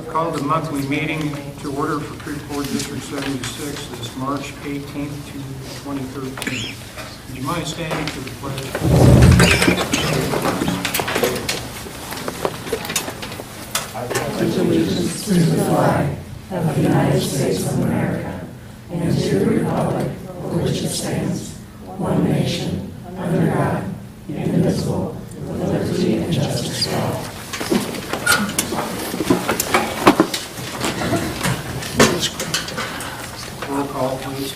I call the monthly meeting to order for Creve District 76 this March 18th to 2013. Would you mind standing for the pledge? I pledge allegiance to the flag of the United States of America and to the republic for which it stands, one nation, under God, indivisible, with liberty and justice for all. Roll call, please.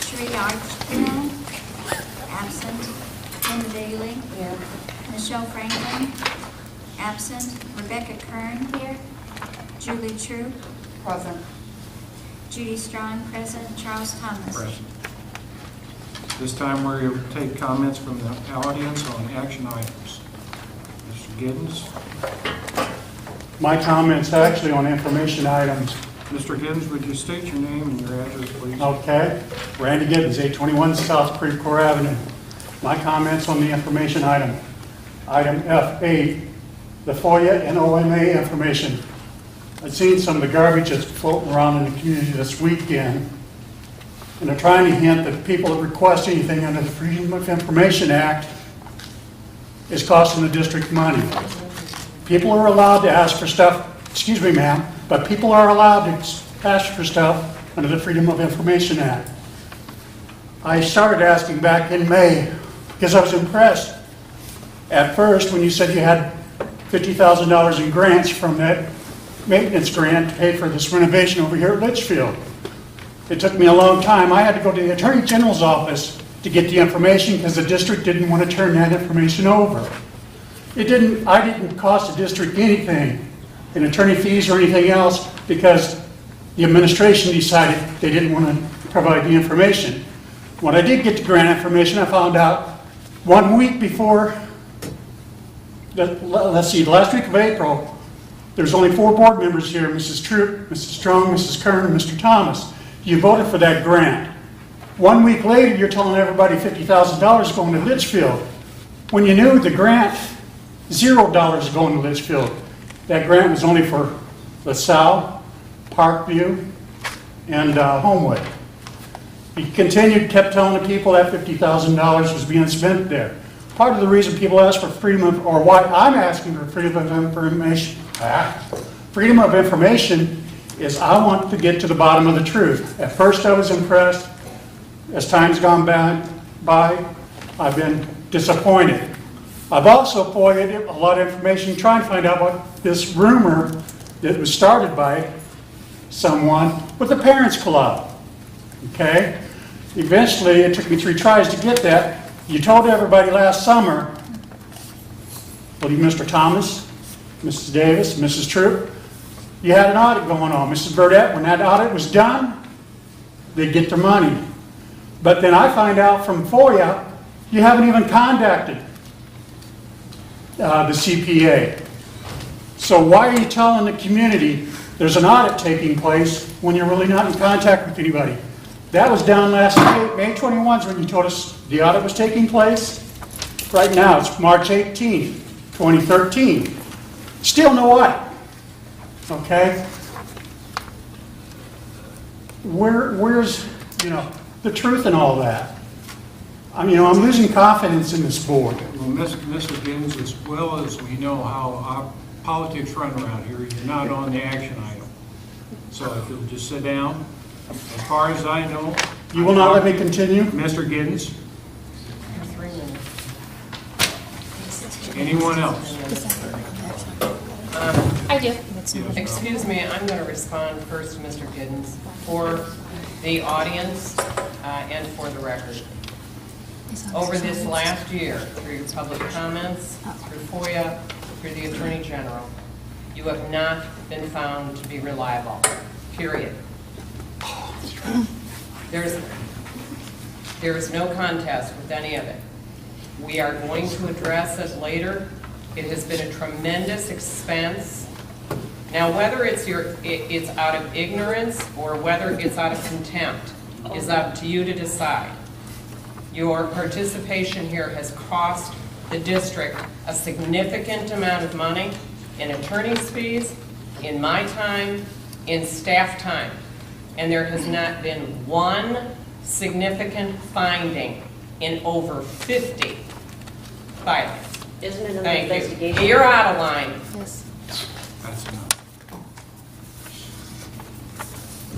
Sheree Archibald, absent. Linda Daly. Here. Michelle Franklin, absent. Rebecca Kern. Here. Julie True. Present. Judy Strong, present. Charles Thomas. Present. This time we will take comments from the audience on action items. Mr. Giddens. My comments actually on information items. Mr. Giddens, would you state your name and your address, please? Okay. Randy Giddens, 821 South Creve, Coeur Avenue. My comments on the information item. Item F8, the FOIA and OMA information. I've seen some of the garbage that's floating around in the community this weekend, and they're trying to hint that people that request anything under the Freedom of Information Act is costing the district money. People are allowed to ask for stuff, excuse me, ma'am, but people are allowed to ask for stuff under the Freedom of Information Act. I started asking back in May because I was impressed at first when you said you had $50,000 in grants from that maintenance grant to pay for this renovation over here at Litchfield. It took me a long time. I had to go to the Attorney General's office to get the information because the district didn't want to turn that information over. I didn't cost the district anything in attorney fees or anything else because the administration decided they didn't want to provide the information. When I did get the grant information, I found out 1 week before, the last week of April, there's only 4 board members here, Mrs. Troop, Mrs. Strong, Mrs. Kern, and Mr. Thomas. You voted for that grant. 1 week later, you're telling everybody $50,000 going to Litchfield. When you knew the grant, $0 going to Litchfield. That grant was only for LaSalle, Parkview, and Homewood. He kept telling the people that $50,000 was being spent there. Part of the reason people ask for freedom of, or why I'm asking for freedom of information is I want to get to the bottom of the truth. At first I was impressed. As time's gone by, I've been disappointed. I've also FOIA'd a lot of information trying to find out what this rumor that was started by someone with the Parents Club. Okay? Eventually, it took me 3 tries to get that. You told everybody last summer, well, you Mr. Thomas, Mrs. Davis, Mrs. Troop, you had an audit going on. Mrs. Burdette, when that audit was done, they'd get their money. But then I find out from FOIA, you haven't even contacted the CPA. So why are you telling the community there's an audit taking place when you're really not in contact with anybody? That was down last May 21 when you told us the audit was taking place. Right now, it's March 18th, 2013. Still no audit. Okay? Where's, the truth in all that? I'm losing confidence in this board. Well, Mr. Giddens, as well as we know how politics run around here, you're not on the action item. So if you'll just sit down. As far as I know... You will not let me continue? Mr. Giddens? Anyone else? I do. Excuse me, I'm going to respond first to Mr. Giddens for the audience and for the record. Over this last year, through public comments, through FOIA, through the Attorney General, you have not been found to be reliable, period. There's no contest with any of it. We are going to address it later. It has been a tremendous expense. Now, whether it's out of ignorance or whether it's out of contempt is up to you to decide. Your participation here has cost the district a significant amount of money in attorney's fees in my time, in staff time, and there has not been one significant finding in over 50 filings. Isn't it an Thank you. investigation? You're out of line. Yes. That's enough.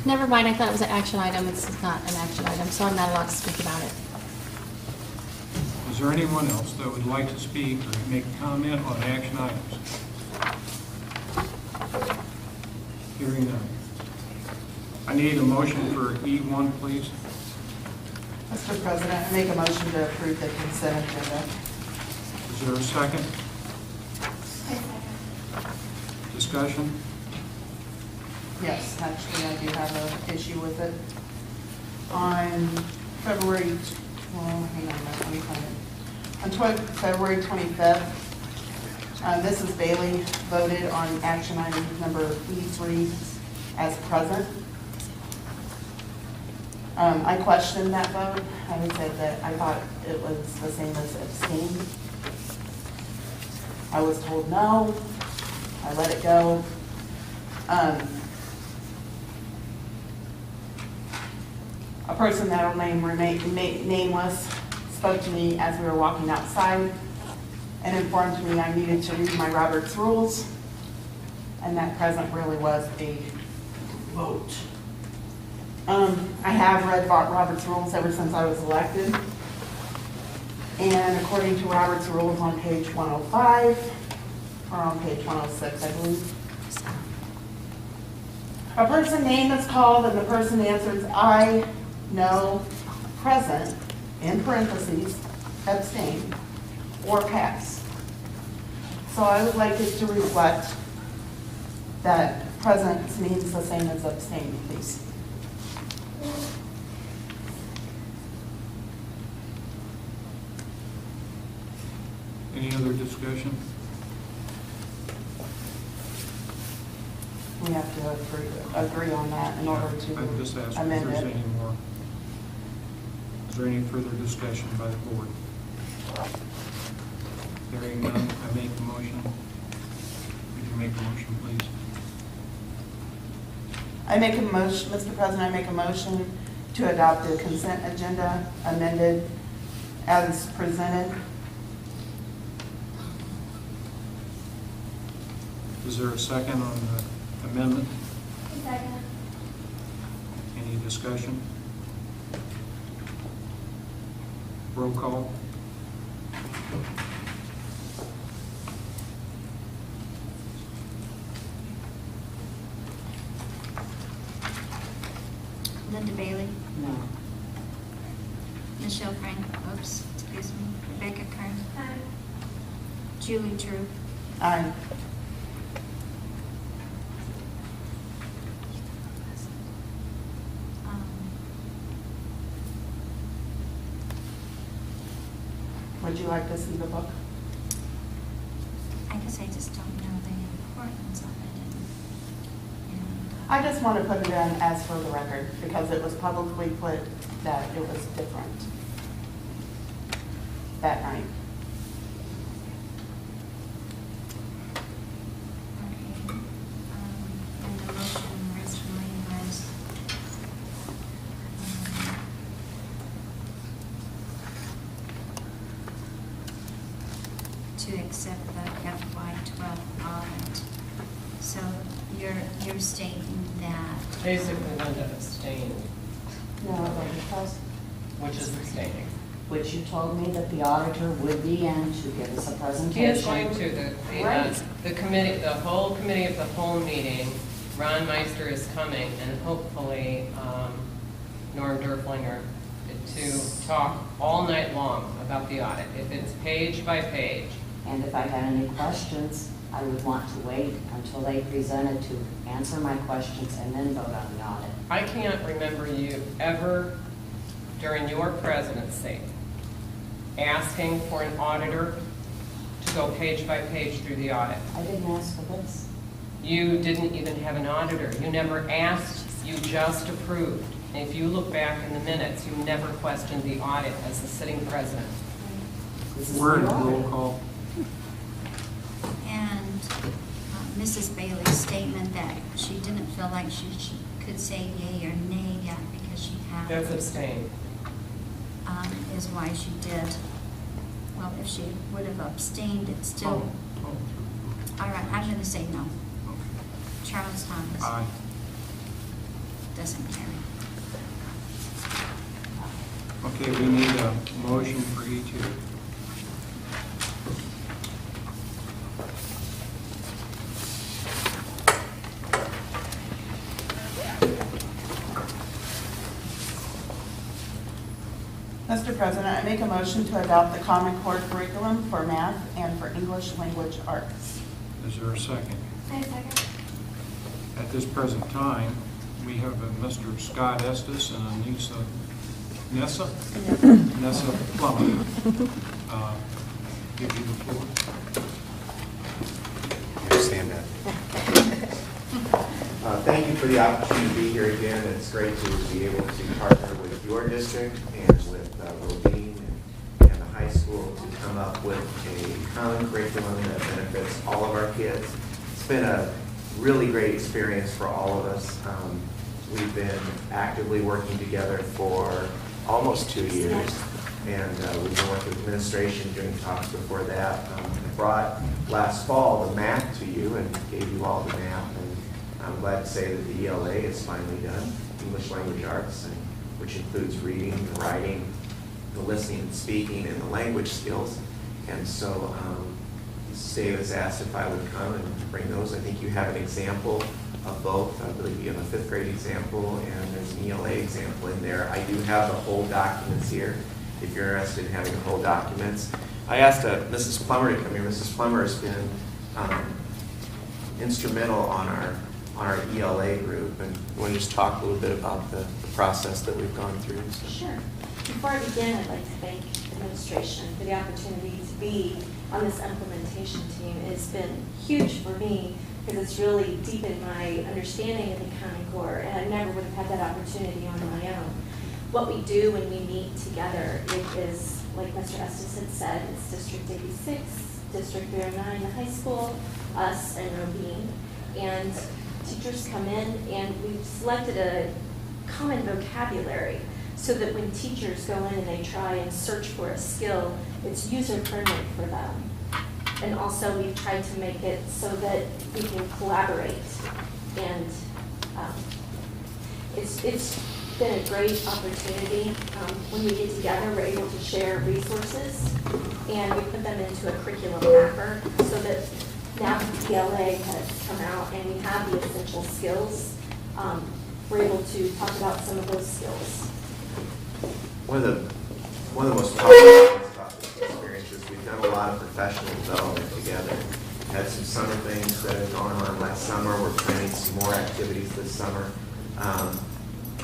Never mind, I thought it was an action item. It's not an action item, so I'm not allowed to speak about it. Is there anyone else that would like to speak or make a comment on action items? Hearing none. I need a motion for E1, please. Mr. President, I make a motion to approve the consent agenda. Is there a second? Discussion? Yes, actually, I do have an issue with it. On February, well, hang on a minute, let me find it. On February 25th, Mrs. Bailey voted on action item number E3 as present. I questioned that vote. I said that I thought it was the same as abstain. I was told no. I let it go. A person that will remain nameless spoke to me as we were walking outside and informed me I needed to read my Robert's rules, and that present really was a vote. I have read Robert's rules ever since I was elected, and according to Robert's rules on page 105, or on page 106, I believe, a person's name is called and the person answers aye, no, present, in parentheses, abstain, or pass. So I would like it to reflect that present means the same as abstain, please. Any other discussion? We have to agree on that in order I just to asked if amend there's it. any more. Is there any further discussion by the board? Hearing none, I make the motion. Would you make the motion, please? I make a motion, Mr. President, I make a motion to adopt the consent agenda amended as presented. Is there a second on the amendment? Second. Any discussion? Roll call. Linda Bailey, No. Michelle Frank, oops, excuse me, Rebecca Kern. Julie Drew, Aye. um, Would you like to see the book? I guess I just don't know the importance of it. I just want to put it in as for the record because it was publicly put that it was different that night. And the motion originally was to accept the FY12 audit. So you're stating that, Basically, Linda abstained, No, because, which is abstaining. which you told me that the auditor would be in to give us a presentation. He is going to, Right. the committee, the whole committee of the whole meeting, Ron Meister is coming, and hopefully Norm Derflinger, to talk all night long about the audit. If it's page by page, And if I had any questions, I would want to wait until they presented to answer my questions and then vote on the audit. I can't remember you ever, during your presidency, asking for an auditor to go page by page through the audit. I didn't ask for this. You didn't even have an auditor. You never asked, you just approved. And if you look back in the minutes, you never questioned the audit as the sitting president. This is We're in the roll audit. call. and Mrs. Bailey's statement that she didn't feel like she could say yea or nay yet because she had. That's abstain. Is why she did. Well, if she would have abstained, it's still. All right, I'm going to say no. Charles Thomas. Aye. Doesn't carry. Okay, we need a motion for E2. Mr. President, I make a motion to adopt the Common Core curriculum for math and for English language arts. Is there a second? I second. At this present time, we have a Mr. Scott Estes and Nessa Plummer. Give you the floor. Understand that. Thank you for the opportunity to be here again. It's great to be able to partner with your district and with Robine and the high school to come up with a common curriculum that benefits all of our kids. It's been a really great experience for all of us. We've been actively working together for almost 2 years, and we've been working with administration during talks before that. I brought last fall the math to you and gave you all the math, and I'm glad to say that the ELA is finally done, English language arts, which includes reading and writing, the listening and speaking, and the language skills. And so Dave has asked if I would come and bring those. I think you have an example of both. I believe you have a 5th grade example and there's an ELA example in there. I do have the whole documents here if you're interested in having the whole documents. I asked Mrs. Plummer to come here. Mrs. Plummer has been instrumental on our ELA group, and you want to just talk a little bit about the process that we've gone through. So. Sure. Before I begin, I'd like to thank administration for the opportunity to be on this implementation team. It's been huge for me because it's really deepened my understanding of the Common Core, and I never would have had that opportunity on my own. What we do when we meet together, it is, like Mr. Estes had said, it's District 86, District 309, the high school, us, and Robine. And teachers come in, and we've selected a common vocabulary so that when teachers go in and they try and search for a skill, it's user-friendly for them. And also we've tried to make it so that we can collaborate. And it's been a great opportunity. When we get together, we're able to share resources, and we put them into a curriculum mapper so that now that the ELA has come out and we have the essential skills, we're able to talk about some of those skills. One of the most powerful things about this experience is we've done a lot of professional development together. We had some summer things that have gone on last summer. We're planning some more activities this summer.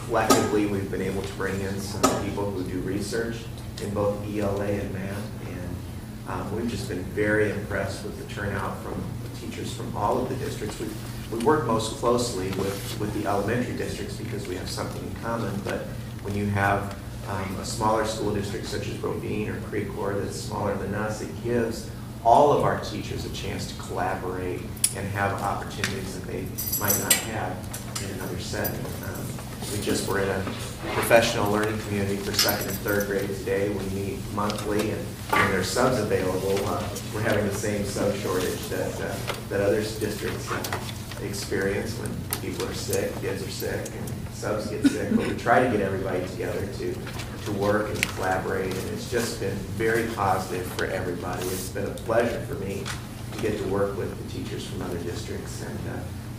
Collectively, we've been able to bring in some people who do research in both ELA and math, and we've just been very impressed with the turnout from teachers from all of the districts. We work most closely with the elementary districts because we have something in common, but when you have a smaller school district such as Robine or Creve that's smaller than us, it gives all of our teachers a chance to collaborate and have opportunities that they might not have in another setting. We just were in a professional learning community for 2nd and 3rd grade today. We meet monthly, and when there's subs available, we're having the same sub shortage that other districts experience when people are sick, kids are sick, and subs get sick. But we try to get everybody together to work and collaborate, and it's just been very positive for everybody. It's been a pleasure for me to get to work with the teachers from other districts, and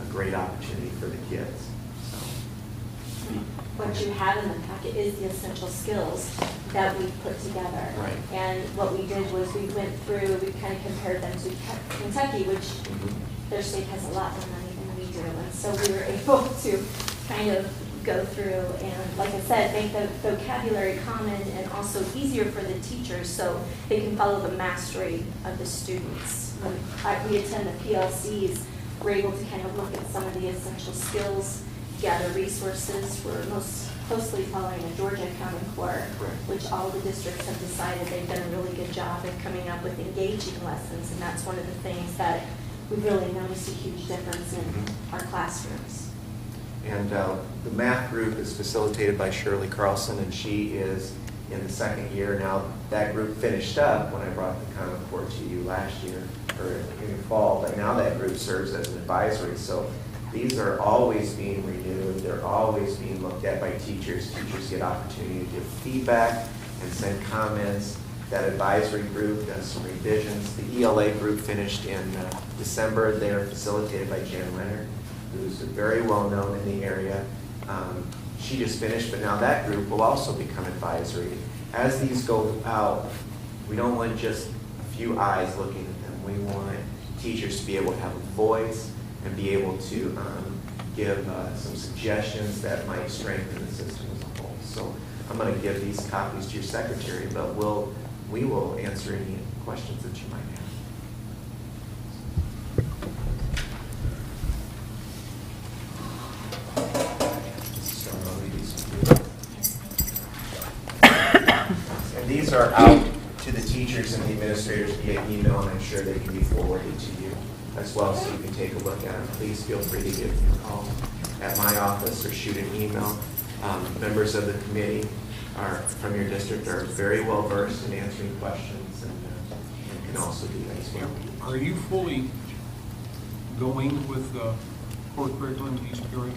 a great opportunity for the kids. What you have in the packet is the essential skills that we've put together. Right. And what we did was we went through, we kind of compared them to Kentucky, which their state has a lot more money than we do. And so we were able to kind of go through and, like I said, make the vocabulary common and also easier for the teachers so they can follow the mastery of the students. When we attend the PLCs, we're able to kind of look at some of the essential skills, gather resources. We're most closely following the Georgia Common Core, which all the districts have decided they've done a really good job of coming up with engaging lessons, and that's one of the things that we've really noticed a huge difference in our classrooms. And the math group is facilitated by Shirley Carlson, and she is in the second year. Now, that group finished up when I brought the Common Core to you last year, or in the fall, but now that group serves as an advisory. So these are always being renewed. They're always being looked at by teachers. Teachers get opportunity to give feedback and send comments. That advisory group does some revisions. The ELA group finished in December. They're facilitated by Jan Leonard, who's very well known in the area. She just finished, but now that group will also become advisory. As these go out, we don't want just a few eyes looking at them. We want teachers to be able to have a voice and be able to give some suggestions that might strengthen the system as a whole. So I'm going to give these copies to your secretary, but we will answer any questions that you might have. And these are out to the teachers and the administrators via email, and I'm sure they can be forwarded to you as well, so you can take a look at them. Please feel free to give me a call at my office or shoot an email. Members of the committee from your district are very well versed in answering questions and can also do that as well. Are you fully going with the core curriculum in East Peoria?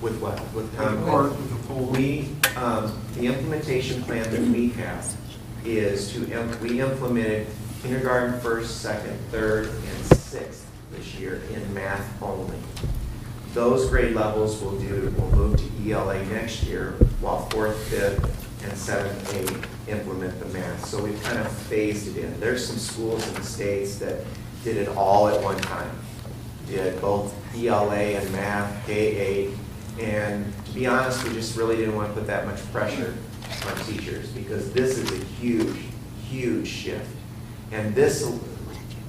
With what? With With the full? The implementation plan that we have is we implemented kindergarten, first, second, third, and sixth this year in math only. Those grade levels will move to ELA next year, while fourth, fifth, and seventh, eighth implement the math. So we've kind of phased it in. There's some schools in the States that did it all at one time. Did both ELA and math, K-8, and to be honest, we just really didn't want to put that much pressure on teachers because this is a huge, huge shift. And this,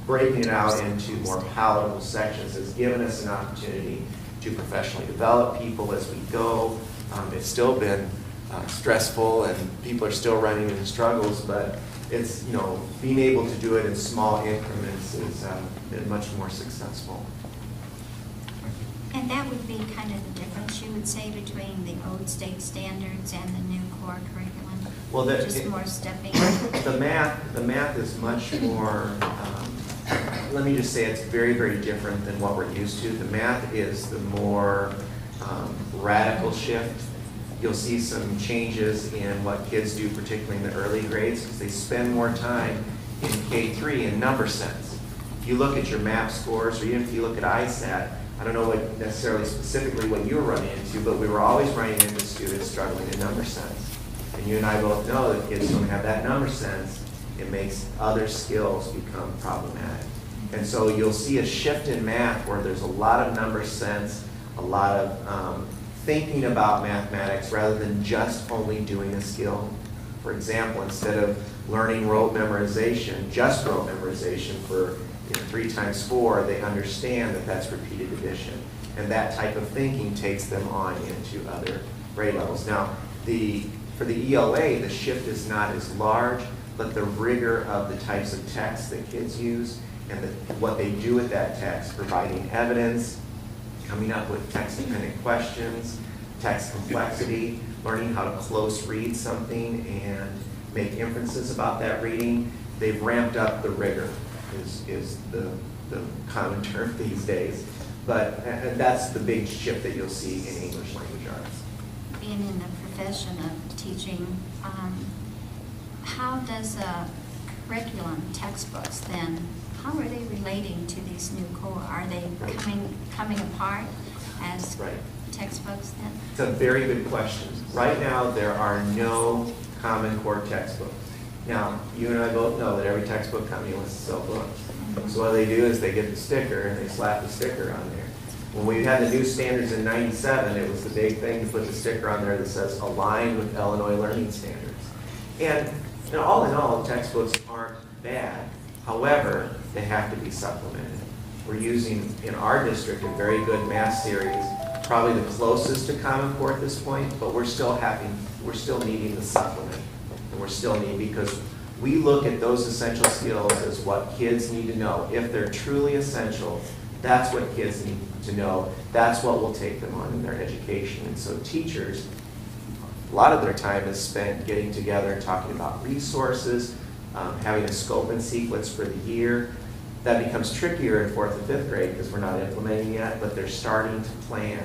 breaking it out into more palatable sections, has given us an opportunity to professionally develop people as we go. It's still been stressful and people are still running into struggles, but it's, being able to do it in small increments has been much more successful. And that would be kind of the difference, you would say, between the old state standards and the new core curriculum? Well, just more stepping. The math is much more, let me just say it's very, very different than what we're used to. The math is the more radical shift. You'll see some changes in what kids do, particularly in the early grades, because they spend more time in K3 in number sense. If you look at your MAP scores, or even if you look at ISAT, I don't know what necessarily specifically what you were running into, but we were always running into students struggling in number sense. And you and I both know that kids don't have that number sense. It makes other skills become problematic. And so you'll see a shift in math where there's a lot of number sense, a lot of thinking about mathematics rather than just only doing a skill. For example, instead of learning rote memorization, just rote memorization for 3 times 4, they understand that that's repeated addition. And that type of thinking takes them on into other grade levels. Now, for the ELA, the shift is not as large, but the rigor of the types of text that kids use and what they do with that text, providing evidence, coming up with text-dependent questions, text complexity, learning how to close read something and make inferences about that reading, they've ramped up the rigor. Is the common term these days. But that's the big shift that you'll see in English language arts. Being in the profession of teaching, how does curriculum textbooks then, how are they relating to these new core? Are they coming apart as textbooks then? It's a very good question. Right now there are no Common Core textbooks. Now, you and I both know that every textbook company wants to sell books. So what they do is they get the sticker and they slap the sticker on there. When we had the new standards in '97, it was the big thing to put the sticker on there that says aligned with Illinois learning standards. And all in all, textbooks aren't bad. However, they have to be supplemented. We're using, in our district, a very good math series, probably the closest to Common Core at this point, but we're still needing the supplement. And we're still needing, because we look at those essential skills as what kids need to know. If they're truly essential, That's what kids need to know. That's what will take them on in their education. And so teachers, a lot of their time is spent getting together and talking about resources, having a scope and sequence for the year. That becomes trickier in 4th and 5th grade because we're not implementing yet, but they're starting to plan.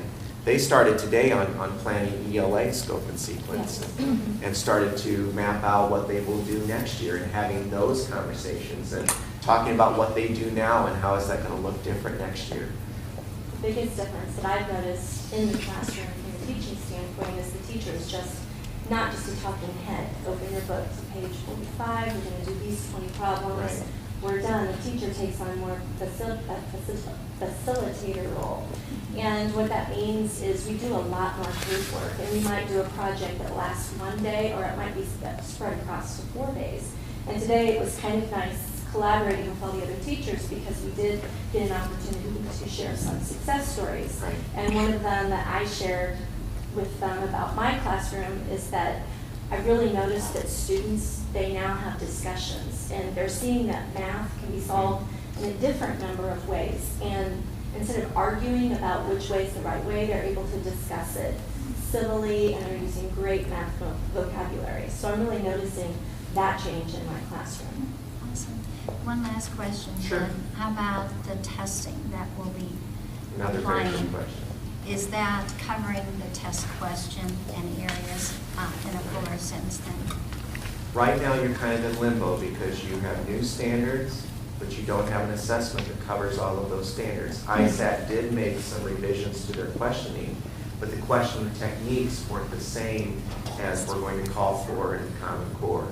They started today on planning ELA scope and sequence and started to map out what they will do next year and having those conversations and talking about what they do now and how is that going to look different next year. The biggest difference that I've noticed in the classroom from a teaching standpoint is the teacher is just not just a talking head. Open your book to page 45, we're going to do these 20 problems. Right. We're done. The teacher takes on more facilitator role. And what that means is we do a lot more group work, and we might do a project that lasts one day, or it might be spread across to 4 days. And today it was kind of nice collaborating with all the other teachers because we did get an opportunity to share some success stories. Right. And one of them that I shared with them about my classroom is that I really noticed that students, they now have discussions, and they're seeing that math can be solved in a different number of ways. And instead of arguing about which way is the right way, they're able to discuss it civilly, and they're using great math vocabulary. So I'm really noticing that change in my classroom. Awesome. One last question. Sure. Then. How about the testing that will be Another very applying? good question. Is that covering the test question and areas in a fuller sense then? Right now, you're kind of in limbo because you have new standards, but you don't have an assessment that covers all of those standards. ISAT did make some revisions to their questioning, but the questioning techniques weren't the same as we're going to call for in Common Core.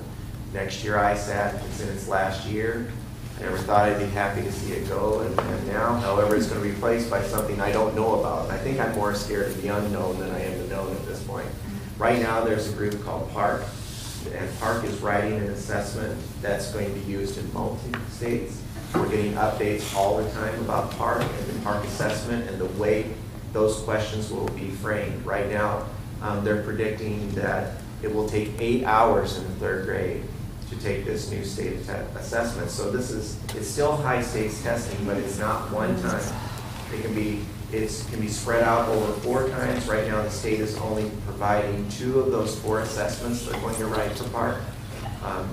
Next year, ISAT is in its last year. I never thought I'd be happy to see it go, and now, however, it's going to be replaced by something I don't know about. I think I'm more scared of the unknown than I am the known at this point. Right now, there's a group called PARC, and PARC is writing an assessment that's going to be used in multi-states. We're getting updates all the time about PARC and the PARC assessment and the way those questions will be framed. Right now, they're predicting that it will take 8 hours in the 3rd grade to take this new state assessment. So it's still high stakes testing, but it's not one time. It can be spread out over 4 times. Right now the state is only providing 2 of those 4 assessments they're going to write for PARC. I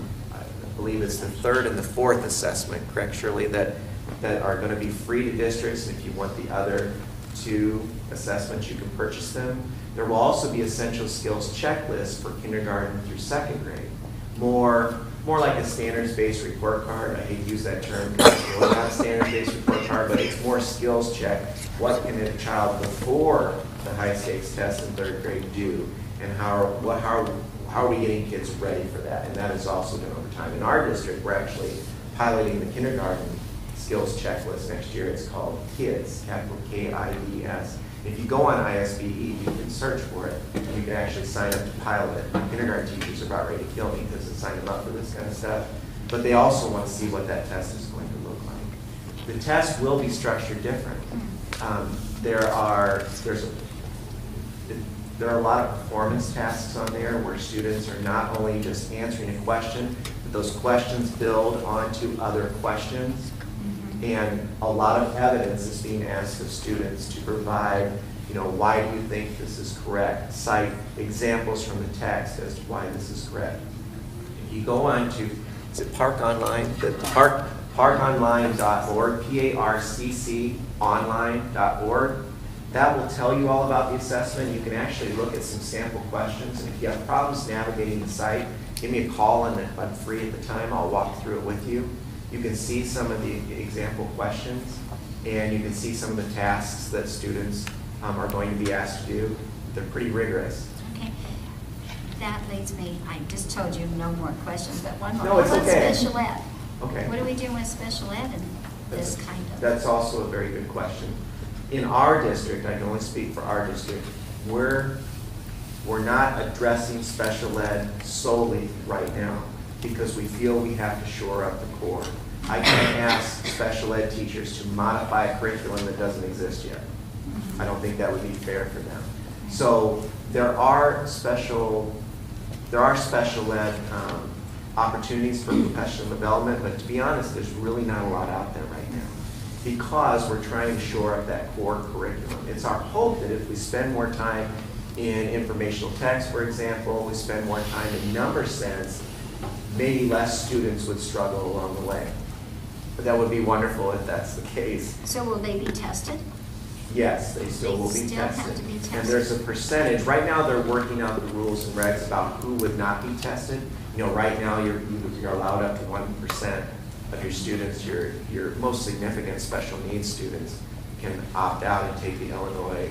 believe it's the 3rd and the 4th assessment, correct Shirley, that are going to be free to districts, and if you want the other 2 assessments you can purchase them. There will also be essential skills checklists for kindergarten through 2nd grade. More like a standards-based report card. I hate to use that term because it's really not a standards-based report card, but it's more skills check. What can a child before the high-stakes test in 3rd grade do, and how are we getting kids ready for that? And that is also done over time. In our district, we're actually piloting the kindergarten skills checklist next year. It's called KIDS, capital K-I-D-S. If you go on ISBE, you can search for it, and you can actually sign up to pilot it. Kindergarten teachers are about ready to kill me because they sign them up for this kind of stuff. But they also want to see what that test is going to look like. The test will be structured different. There are a lot of performance tasks on there where students are not only just answering a question, but those questions build onto other questions. And a lot of evidence is being asked of students to provide, why do you think this is correct? Cite examples from the text as to why this is correct. If you go on to, is it PARC Online? PARConline.org, P-A-R-C-C online.org. That will tell you all about the assessment. You can actually look at some sample questions. And if you have problems navigating the site, give me a call, and if I'm free at the time, I'll walk through it with you. You can see some of the example questions, and you can see some of the tasks that students are going to be asked to do. They're pretty rigorous. Okay. That leads me, I just told you no more questions, but one more. No, it's What about okay. special ed? Okay. What do we do with special ed in this kind of? That's also a very good question. In our district, I can only speak for our district, we're not addressing special ed solely right now because we feel we have to shore up the core. I can't ask special ed teachers to modify a curriculum that doesn't exist yet. I don't think that would be fair for them. So there are special ed opportunities for professional development, but to be honest, there's really not a lot out there right now. because we're trying to shore up that core curriculum. It's our hope that if we spend more time in informational text, for example, we spend more time in number sense, maybe less students would struggle along the way. But that would be wonderful if that's the case. So will they be tested? Yes, they still will be They still have tested. to be tested. And there's a percentage, right now they're working out the rules and regs about who would not be tested. You know, right now you're allowed up to 1% of your students, your most significant special needs students can opt out and take the Illinois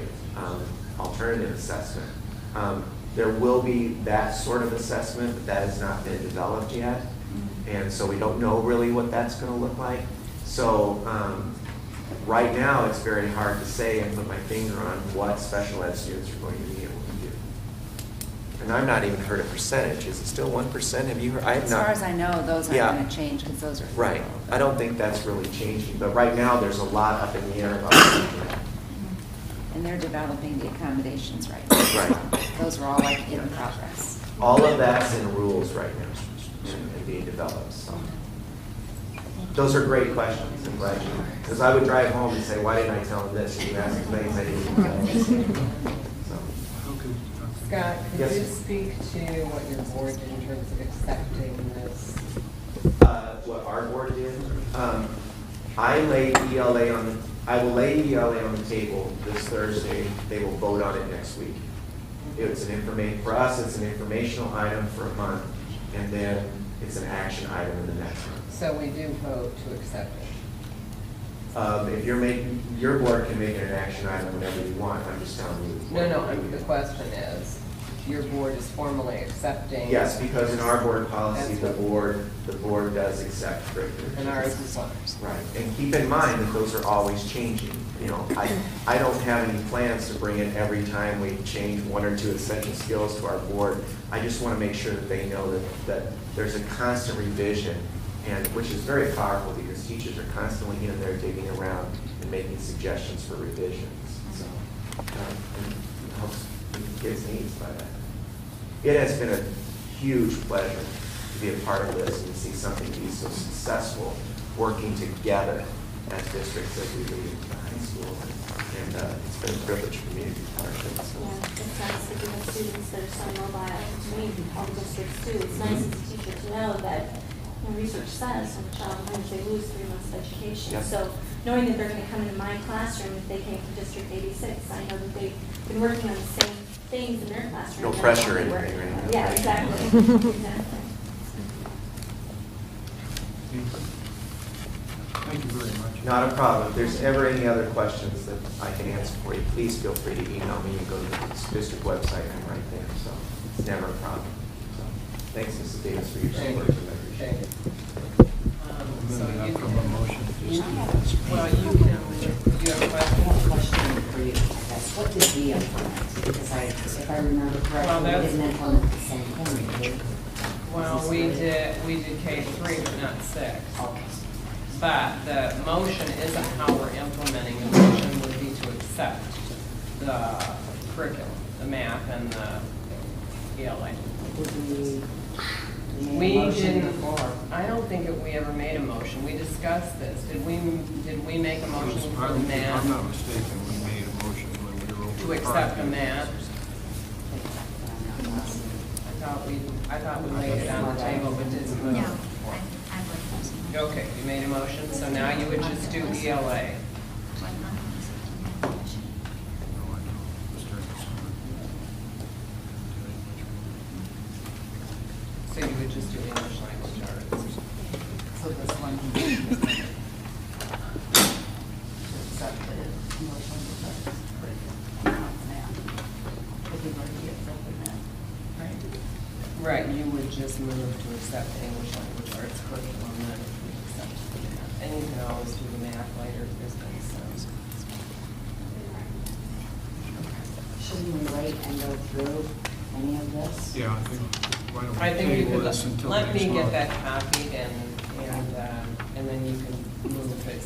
alternative assessment. There will be that sort of assessment, but that has not been developed yet. And so we don't know really what that's going to look like. So right now, it's very hard to say and put my finger on what special ed students are going to be able to do. And I've not even heard a percentage. Is it still 1%? Have you heard? I have As not. far as I know, those aren't Yeah. going to change because those are. Right. I don't think that's really changing. But right now, there's a lot up in the air about it. And they're developing the accommodations right now. Right. Those are all like in progress. All of that's in rules right now and being developed. So. Those are great questions. I'm glad you, because I would drive home and say, why didn't I tell them this? And you ask them things I didn't tell them. So. Scott, could Yes. you speak to what your board did in terms of accepting this? What our board did, I will lay ELA on the table this Thursday. They will vote on it next week. It's for us, it's an informational item for a month, and then it's an action item in the next month. So we do vote to accept it. If your board can make it an action item whenever you want, I'm just telling you. No, the question is, your board is formally accepting. Yes, because in our board policy, the board does accept curriculum. And ours is not. Right, and keep in mind that those are always changing. You know, I don't have any plans to bring in every time we change one or two essential skills to our board. I just want to make sure that they know that there's a constant revision, and which is very powerful because teachers are constantly in there digging around and making suggestions for revisions. So it helps meet kids' needs by that. It has been a huge pleasure to be a part of this and to see something be so successful working together as districts as we do in the high school. And it's been a privilege for me to be part of it. So. Yeah, it's nice to have students that are so mobile. To me, all districts too. It's nice as a teacher to know that research says when a child learns, they lose 3 months of education. Yep. So knowing that they're going to come into my classroom if they came from District 86, I know that they've been working on the same things in their classroom. No that pressure I'm in working anything, on. right? Yeah, exactly. Exactly. Thank you very much. Not a problem. If there's ever any other questions that I can answer for you, please feel free to email me and go to the district website. I'm right there. So it's never a problem. So thanks, Mrs. Davis, for your Thank support. you. I appreciate it. So Moving you up from a motion to just do this. well, you can, do you have a I question? have a question for you, I guess. What did we implement? Because if I remember Well, correctly, we that's- didn't implement the same thing, did we? Well, we did K-3, but not 6. Okay. But the motion isn't how we're implementing. The motion would be to accept the curriculum, the math and the ELA. Did we We made a motion didn't, before? I don't think that we ever made a motion. We discussed this. Did we make a motion for the If I'm math? not mistaken, we made a motion when we were over. To accept the math? I thought we laid it on the table, but didn't move. No, I believe so. Okay, you made a motion, so now you would just do ELA. So you would just do English language arts. So this one. Accept the English language arts curriculum. Because we've already accepted that, right? Right, you would just move to accept the English language arts curriculum, then we accept the math. And you can always do the math later if there's been some. Shouldn't we wait and go through any of this? Yeah, I think, why don't we I think you table could, this until let next me get month? that copied and then you can move it,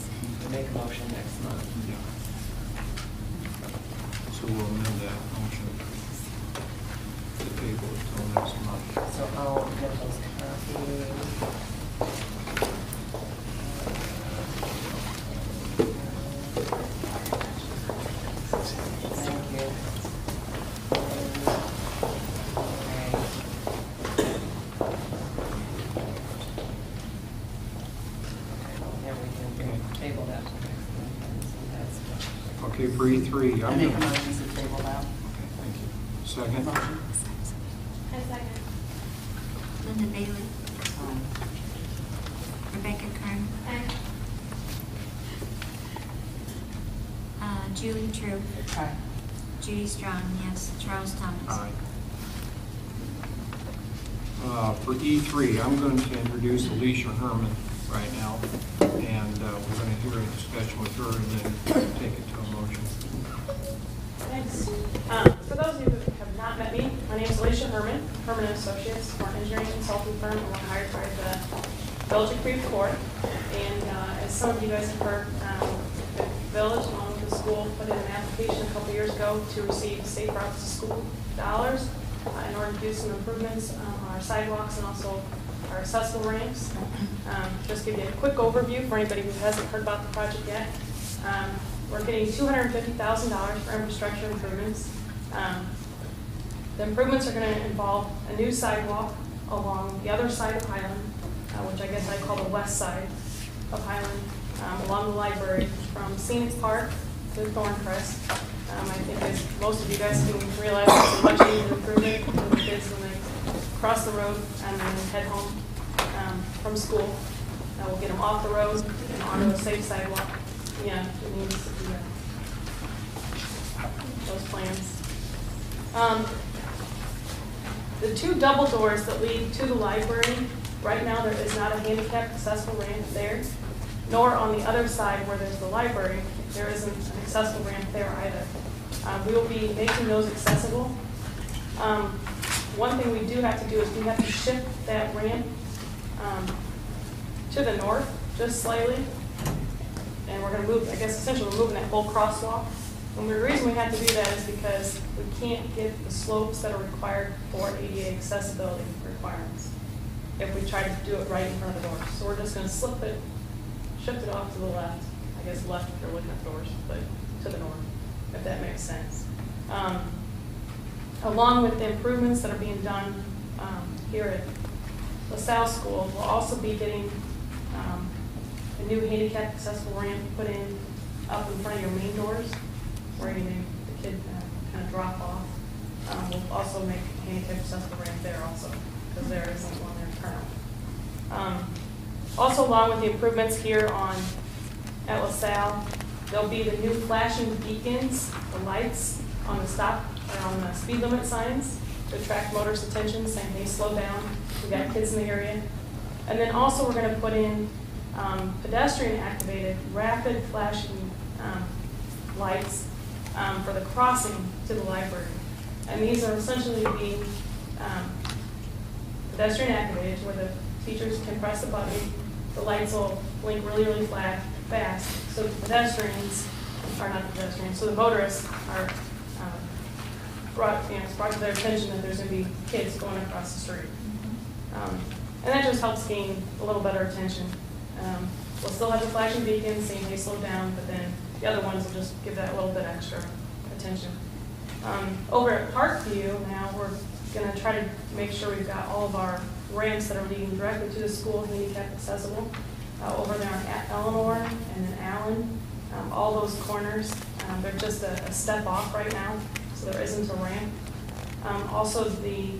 make a motion next month. Yeah. So we'll amend that motion to table it till next month. So I'll get those copies. Thank you. Yeah, we can table that. Okay, for E3, I I'm make a going to... motion to table that. Thank you. Second? Motion. I second. Linda Bailey, Rebecca Kern, Julie True, Aye. Judy Strong, yes, Charles Thomas. Aye. For E3, I'm going to introduce Alicia Herman right now, and we're going to hear a discussion with her and then take it to a motion. Thanks. For those of you who have not met me, my name is Alicia Herman, Herman & Associates. We're an engineering consulting firm, and we're hired by the village of Creve, Coeur. And as some of you guys have heard, the village, along with the school, put in an application a couple years ago to receive safe routes to school dollars in order to do some improvements on our sidewalks and also our accessible ramps. Just give you a quick overview for anybody who hasn't heard about the project yet. We're getting $250,000 for infrastructure improvements. The improvements are going to involve a new sidewalk along the other side of Highland, which I guess I call the west side of Highland, along the library from Scenic Park to Thorncrest. I think as most of you guys can realize, it's a much needed improvement for the kids when they cross the road and then head home from school. We'll get them off the road and onto a safe sidewalk. Yeah, it needs to be those plans. The two double doors that lead to the library, right now there is not a handicap accessible ramp there, nor on the other side where there's the library, there isn't an accessible ramp there either. We will be making those accessible. One thing we do have to do is we have to shift that ramp to the north just slightly. And we're going to move, I guess essentially we're moving that whole crosswalk. And the reason we have to do that is because we can't get the slopes that are required for ADA accessibility requirements if we try to do it right in front of the doors. So we're just going to shift it off to the left. I guess left if you're looking at doors, but to the north, if that makes sense. Along with the improvements that are being done here at LaSalle School, we'll also be getting a new handicap accessible ramp put in up in front of your main doors where the kid kind of drop off. We'll also make a handicap accessible ramp there also because there isn't one there currently. Also along with the improvements here at LaSalle, there'll be the new flashing beacons, the lights on the stop or on the speed limit signs to attract motorists' attention, saying, hey, slow down, we got kids in the area. And then also we're going to put in pedestrian-activated, rapid flashing lights for the crossing to the library. And these are essentially being pedestrian-activated, where the teachers can press a button, the lights will blink really, really fast, so the pedestrians, or not the pedestrians, so the motorists are it's brought to their attention that there's going to be kids going across the street. And that just helps gain a little better attention. We'll still have the flashing beacons saying, hey, slow down, but then the other ones will just give that a little bit extra attention. Over at Parkview now, we're going to try to make sure we've got all of our ramps that are leading directly to the school handicap accessible. Over there at Eleanor and then Allen, all those corners, they're just a step off right now, so there isn't a ramp. Also the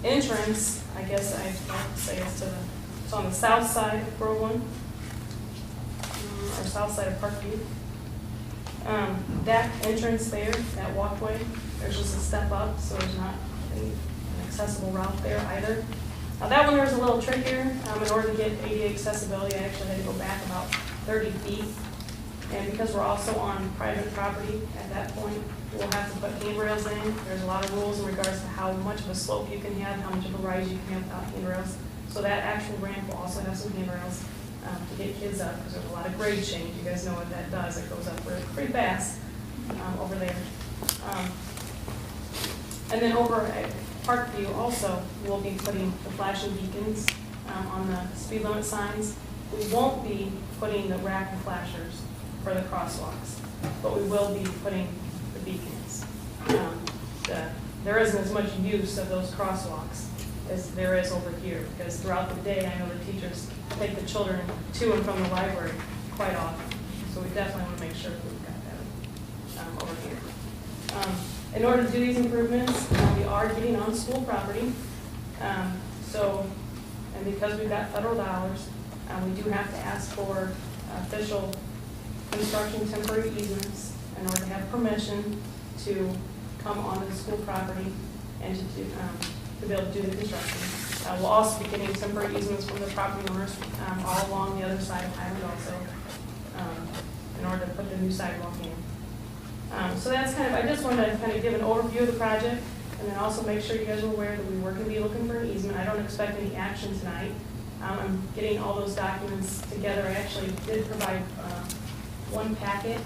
entrance, I guess I'd like to say it's on the south side of Groveland, or south side of Parkview. That entrance there, that walkway, there's just a step up, so there's not an accessible route there either. Now that one there was a little trickier. In order to get ADA accessibility, I actually had to go back about 30 feet. And because we're also on private property at that point, we'll have to put handrails in. There's a lot of rules in regards to how much of a slope you can have, how much of a rise you can have without handrails. So that actual ramp will also have some handrails to get kids up, because there's a lot of grade change. You guys know what that does. It goes up pretty fast over there. And then over at Parkview also, we'll be putting the flashing beacons on the speed limit signs. We won't be putting the rack and flashers for the crosswalks, but we will be putting the beacons. There isn't as much use of those crosswalks as there is over here, because throughout the day, I know the teachers take the children to and from the library quite often. So we definitely want to make sure that we've got that over here. In order to do these improvements, we are getting on school property. And because we've got federal dollars, we do have to ask for official construction temporary easements in order to have permission to come onto the school property and to be able to do the construction. We'll also be getting temporary easements from the property owners all along the other side of Highland also in order to put the new sidewalk in. So that's I just wanted to kind of give an overview of the project and then also make sure you guys are aware that we were going to be looking for an easement. I don't expect any action tonight. I'm getting all those documents together. I actually did provide one packet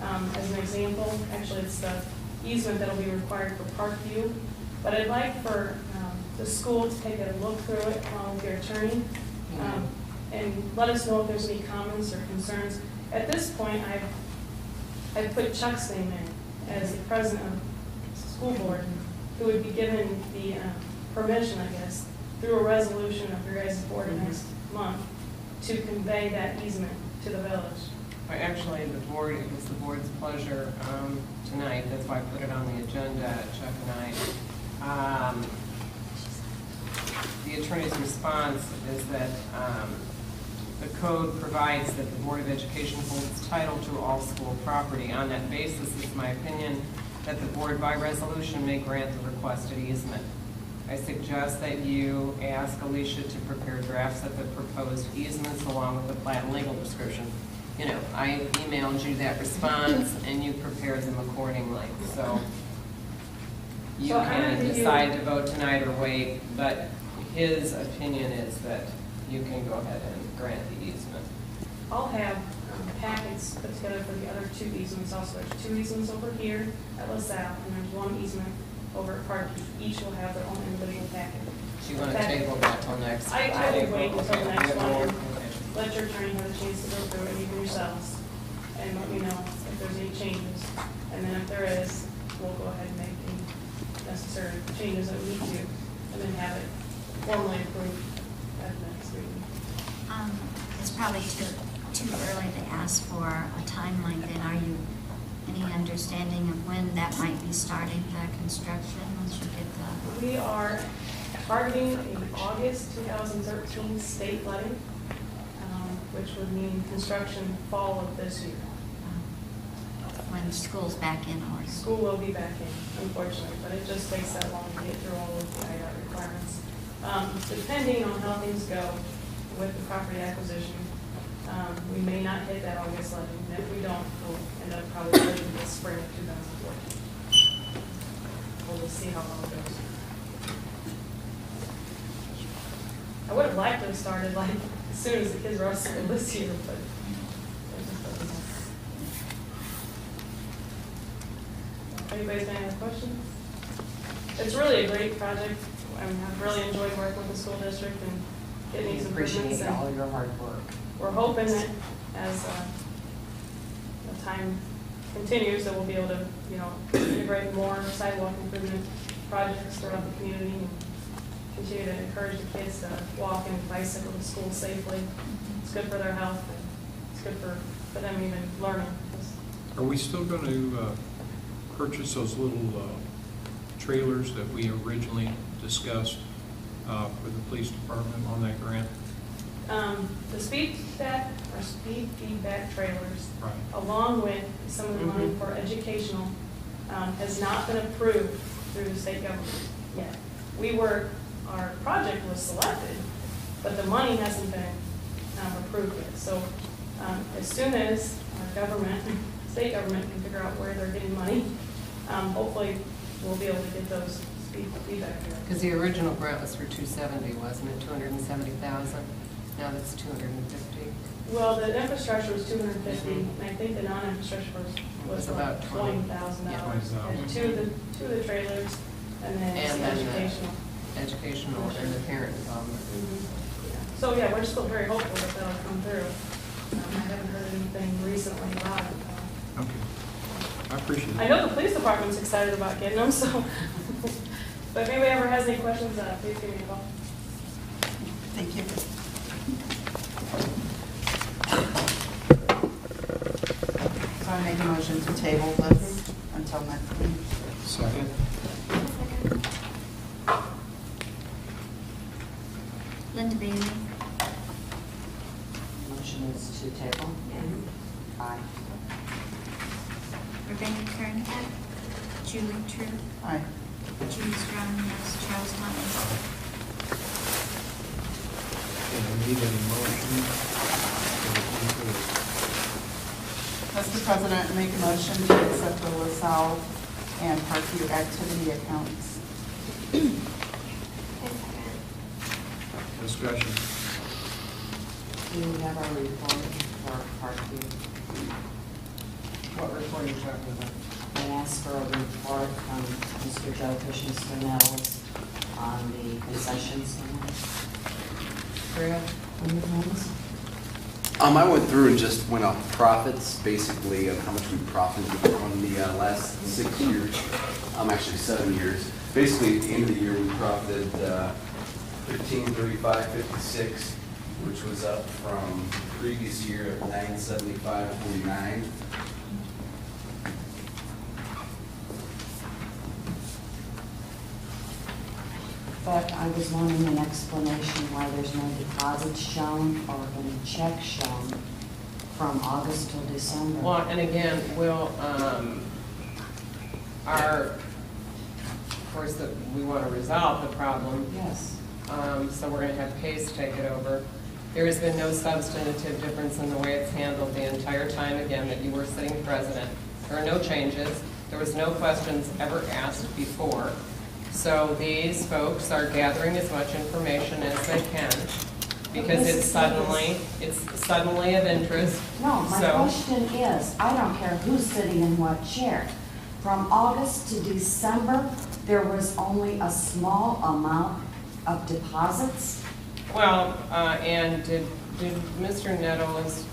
as an example. Actually, it's the easement that will be required for Parkview. But I'd like for the school to take a look through it along with your attorney and let us know if there's any comments or concerns. At this point, I've put Chuck's name in as the president of the school board, who would be given the permission, I guess, through a resolution of your guys' board next month to convey that easement to the village. Actually, it was the board's pleasure tonight. That's why I put it on the agenda, Chuck and I. The attorney's response is that the code provides that the Board of Education holds title to all school property. On that basis, it's my opinion that the board by resolution may grant the requested easement. I suggest that you ask Alicia to prepare drafts of the proposed easements along with the plat and legal description. You know, I emailed you that response and you prepared them accordingly. So you can decide to vote tonight or wait, but his opinion is that you can go ahead and grant the easement. I'll have packets put together for the other two easements also. There's two easements over here at LaSalle, and there's one easement over at Parkview. Each will have their own individual packet. Do you want to table that till next? I will wait until the next one. Okay. Let your attorney have a chance to go through it, even yourselves, and let me know if there's any changes. And then if there is, we'll go ahead and make any necessary changes that we need to, and then have it formally approved at the next meeting. It's probably too early to ask for a timeline then. Are you any understanding of when that might be starting the construction once you get the? We are targeting an August 2013 state letting, which would mean construction fall of this year. When school's back in order. School will be back in, unfortunately, but it just takes that long to get through all of the IR requirements. Depending on how things go with the property acquisition, we may not hit that August levy, and if we don't, we'll end up probably in the spring of 2014. We'll just see how long it goes. I would have liked to have started like as soon as the kids were out of school this year, but it just doesn't happen. Anybody's got any other questions? It's really a great project. I mean, I've really enjoyed working with the school district and getting these improvements. Appreciate all your hard work. We're hoping that as the time continues, that we'll be able to, integrate more sidewalk improvement projects throughout the community and continue to encourage the kids to walk and bicycle to school safely. It's good for their health and it's good for them even learning. Are we still going to purchase those little trailers that we originally discussed for the police department on that grant? The speed feedback trailers, Right. along with some of the money for educational, has not been approved through the state government yet. Our project was selected, but the money hasn't been approved yet. So as soon as our state government can figure out where they're getting money, hopefully we'll be able to get those speed feedback trailers. Because the original grant was for 270, wasn't it? 270,000. Now that's 250. Well, the infrastructure was 250, and I think the non-infrastructure was about $20,000. Yeah. And two of the trailers, and then And some then educational. Educational and the parent involvement. Yeah. So, yeah, we're still very hopeful that that'll come through. I haven't heard anything recently about it. Okay. I appreciate it. I know the police department's excited about getting them, so. But if anybody ever has any questions, please give me a call. Thank you. So I make a motion to table this until next week. Second. Linda Bailey. Motion is to table? Aye. Rebecca Kerncat. Julie True. Aye. Julie Strong, yes. Charles Thomas. And I need a motion. Mr. President, I make a motion to accept the LaSalle and Parkview activity accounts. Discussion. Do you have a report for Parkview? What report are you talking about? I asked for a report from Mr. Joe Fish and Mr. Nettles on the concession stand. Creve? I went through and just went off profits, basically, of how much we profited on the last 6 years, actually 7 years. Basically, at the end of the year, we profited 1535.56, which was up from the previous year at 975.49. But I was wanting an explanation why there's no deposits shown or any checks shown from August till December. Well, and again, we'll, of course, that we want to resolve the problem. Yes. So we're going to have Pace take it over. There has been no substantive difference in the way it's handled the entire time, again, that you were sitting president. There are no changes. There was no questions ever asked before. So these folks are gathering as much information as they can because it's suddenly of interest. No, my So- question is, I don't care who's sitting in what chair. From August to December, there was only a small amount of deposits. Well, and did Mr. Nettles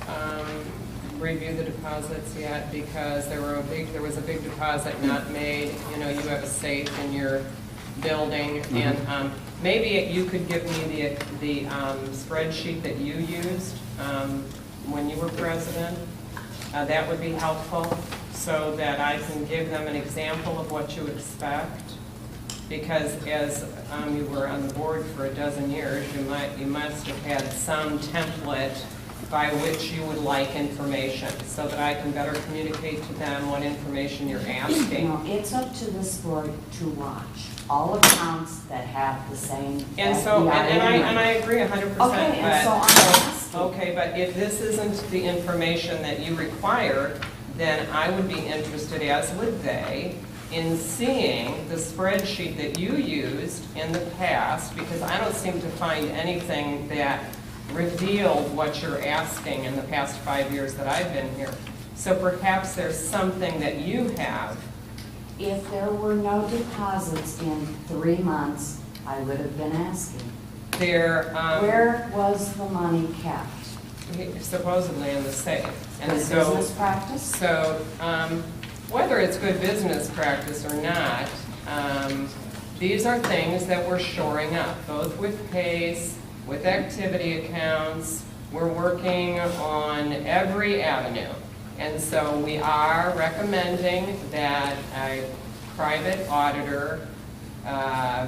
review the deposits yet? Because there was a big deposit not made. You know, you have a safe in your building, and maybe you could give me the spreadsheet that you used when you were president. That would be helpful, so that I can give them an example of what you expect. Because as you were on the board for a dozen years, you must have had some template by which you would like information, so that I can better communicate to them what information you're asking. No, it's up to this board to watch all accounts that have the same And so, FBI and I agree 100%. Okay, and so I'm asking. Okay, but if this isn't the information that you require, then I would be interested, as would they, in seeing the spreadsheet that you used in the past, because I don't seem to find anything that revealed what you're asking in the past 5 years that I've been here. So perhaps there's something that you have. If there were no deposits in 3 months, I would have been asking. Where was the money kept? Supposedly in the safe. And Good so, business practice? So, whether it's good business practice or not, these are things that we're shoring up, both with PACE, with activity accounts. We're working on every avenue. And so we are recommending that a private auditor,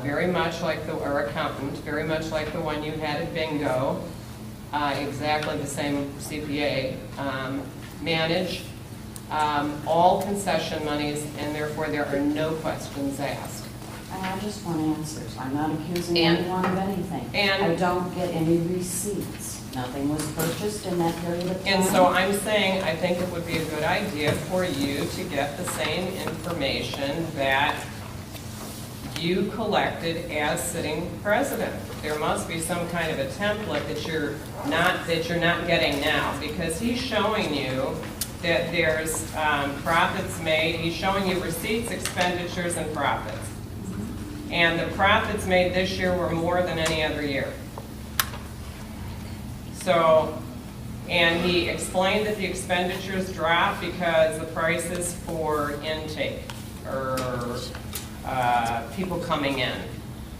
very much like or accountant, very much like the one you had at Bingo, exactly the same CPA, manage all concession monies, and therefore there are no questions asked. And I just want answers. I'm not accusing And- anyone of anything. I don't get any receipts. Nothing was purchased in that period of time. And so I'm saying, I think it would be a good idea for you to get the same information that you collected as sitting president. There must be some kind of a template that you're not getting now, because he's showing you that there's profits made. He's showing you receipts, expenditures, and profits. And the profits made this year were more than any other year. So, and he explained that the expenditures dropped because the prices for intake, or people coming in,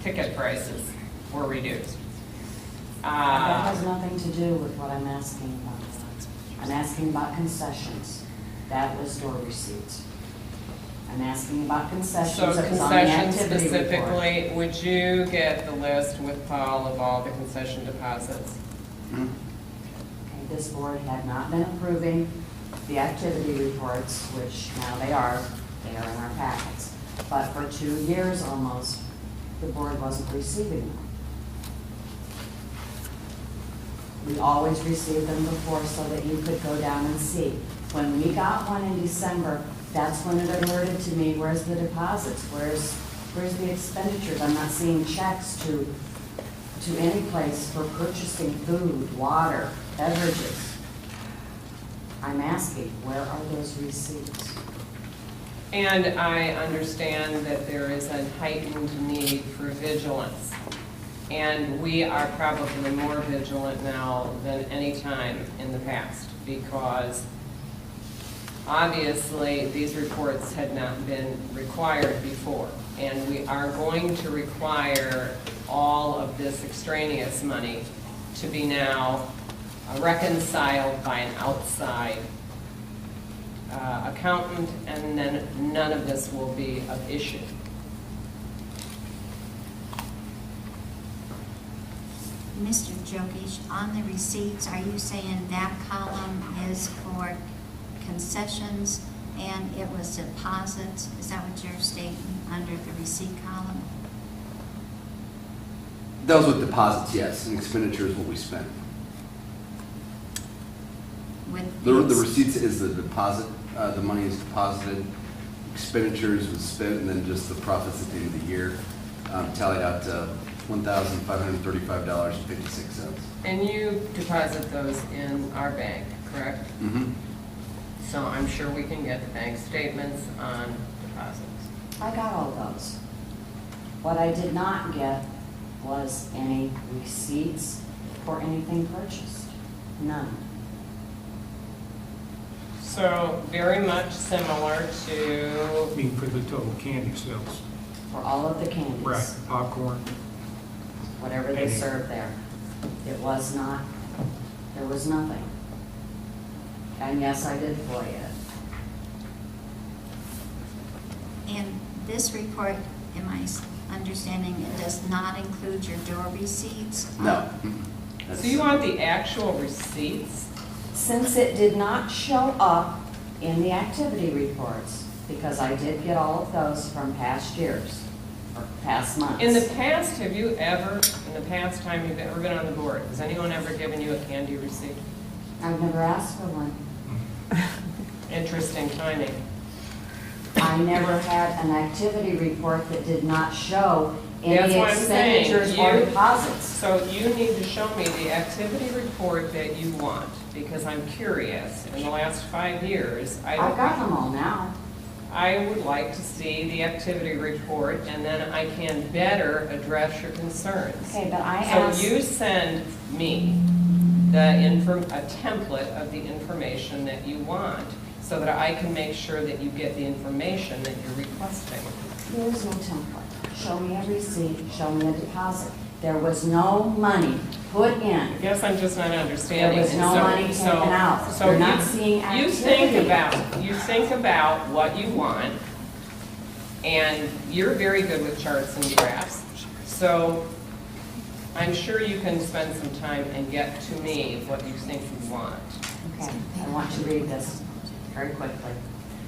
ticket prices were reduced. That has nothing to do with what I'm asking about. I'm asking about concessions. That was door receipts. I'm asking about concessions. So that was on the concessions activity report. specifically, would you get the list with Paul of all the concession deposits? Okay, this board had not been approving the activity reports, which now they are in our packets. But for 2 years almost, the board wasn't receiving them. We always received them before so that you could go down and see. When we got one in December, that's when it alerted to me, where's the deposits? Where's the expenditures? I'm not seeing checks to any place for purchasing food, water, beverages. I'm asking, where are those receipts? And I understand that there is a heightened need for vigilance. And we are probably more vigilant now than any time in the past, because obviously these reports had not been required before. And we are going to require all of this extraneous money to be now reconciled by an outside accountant, and then none of this will be of issue. Mr. Jokic, on the receipts, are you saying that column is for concessions and it was deposits? Is that what you're stating under the receipt column? That was with deposits, yes, and expenditures what we spent. With The these- receipts is the deposit, the money is deposited, expenditures was spent, and then just the profits at the end of the year tallied out to $1,535.56. And you deposit those in our bank, correct? Mm-hmm. So I'm sure we can get the bank statements on deposits. I got all those. What I did not get was any receipts for anything purchased. None. So very much similar to, Being for the total candy sales. For all of the candies. Right, popcorn. Whatever they Penny. served there. It was not, there was nothing. And yes, I did FOIA it. And this report, am I understanding, it does not include your door receipts? No. so you want the actual receipts? Since it did not show up in the activity reports, because I did get all of those from past years, or past months. In the past, have you ever, in the past time you've ever been on the board, has anyone ever given you a candy receipt? I've never asked for one. Interesting timing. I never had an activity report that did not show That's any what I'm saying. expenditures or You- deposits. So you need to show me the activity report that you want, because I'm curious. In the last 5 years, I've got them all now. I would like to see the activity report, and then I can better address your concerns. Okay, but I asked. So you send me a template of the information that you want, so that I can make sure that you get the information that you're requesting. There is no template. Show me a receipt, show me a deposit. There was no money put in. I guess I'm just not understanding. There was no And money taken out. So You're not seeing you think activity. you think about what you want, and you're very good with charts and graphs. So I'm sure you can spend some time and get to me what you think you want. Okay, I want to read this very quickly.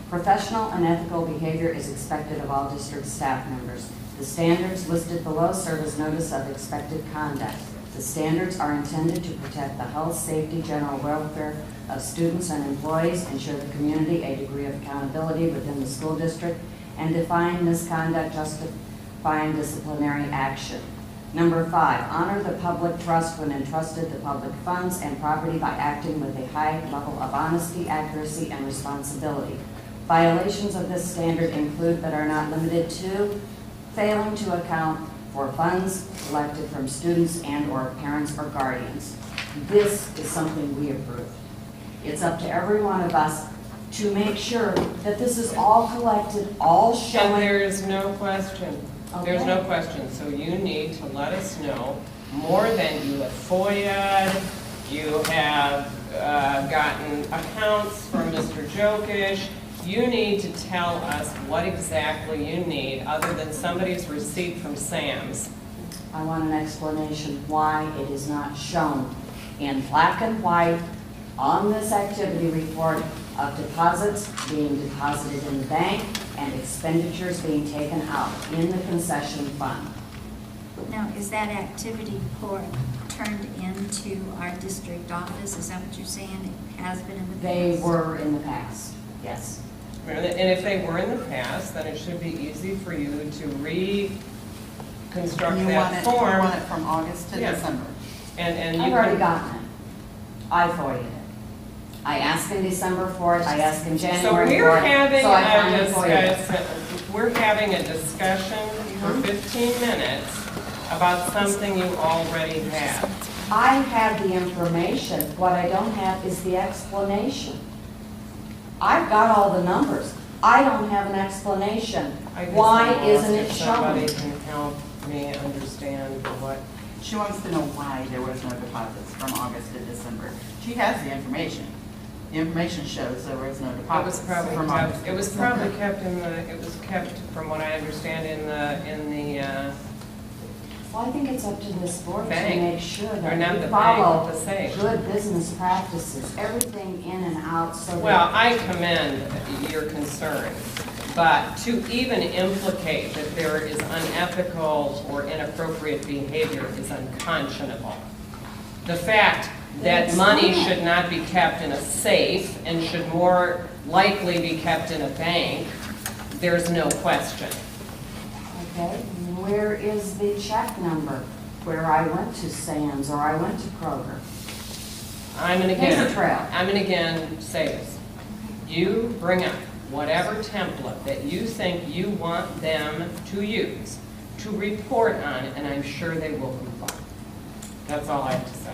Professional and ethical behavior is expected of all district staff members. The standards listed below serve as notice of expected conduct. The standards are intended to protect the health, safety, general welfare of students and employees, ensure the community a degree of accountability within the school district, and define misconduct justifying disciplinary action. Number 5, honor the public trust when entrusted the public funds and property by acting with a high level of honesty, accuracy, and responsibility. Violations of this standard include, but are not limited to, failing to account for funds collected from students and/or parents or guardians. This is something we approved. It's up to every one of us to make sure that this is all collected, all And showing. there is no question. There's Okay. no question. So you need to let us know more than you have FOIA'd, you have gotten accounts from Mr. Jokish. You need to tell us what exactly you need, other than somebody's receipt from Sam's. I want an explanation why it is not shown in black and white on this activity report of deposits being deposited in the bank and expenditures being taken out in the concession fund. Now, is that activity report turned into our district office? Is that what you're saying? It has been in the past? They were in the past, yes. And if they were in the past, then it should be easy for you to reconstruct that form. You want it from August to Yeah. December. And you I've already can, gotten it. I FOIA'd it. I asked in December for it, I asked in so January we're for it, having so I a finally FOIA'd it. discussion, we're having a discussion for 15 minutes about something you already have. I have the information, what I don't have is the explanation. I've got all the numbers, I don't have an explanation. I guess Why I'm lost isn't if it shown? Somebody can help me understand what. She wants to know why there was no deposits from August to December. She has the information. The information shows there was no It was deposits probably from kept, August. it was probably kept in the, it was kept, from what I understand, in the, Well, I think it's up to this board to Bank. make sure Or that not we the bank, follow the safe. good business practices, everything in and out, so well, that. I commend your concern, but to even implicate that there is unethical or inappropriate behavior is unconscionable. The fact that It's money not. should not be kept in a safe and should more likely be kept in a bank, there's no question. Okay, where is the check number where I went to Sam's or I went to Kroger? I'm gonna Paper trail. again say this. You bring up whatever template that you think you want them to use to report on, and I'm sure they will comply. That's all I have to say.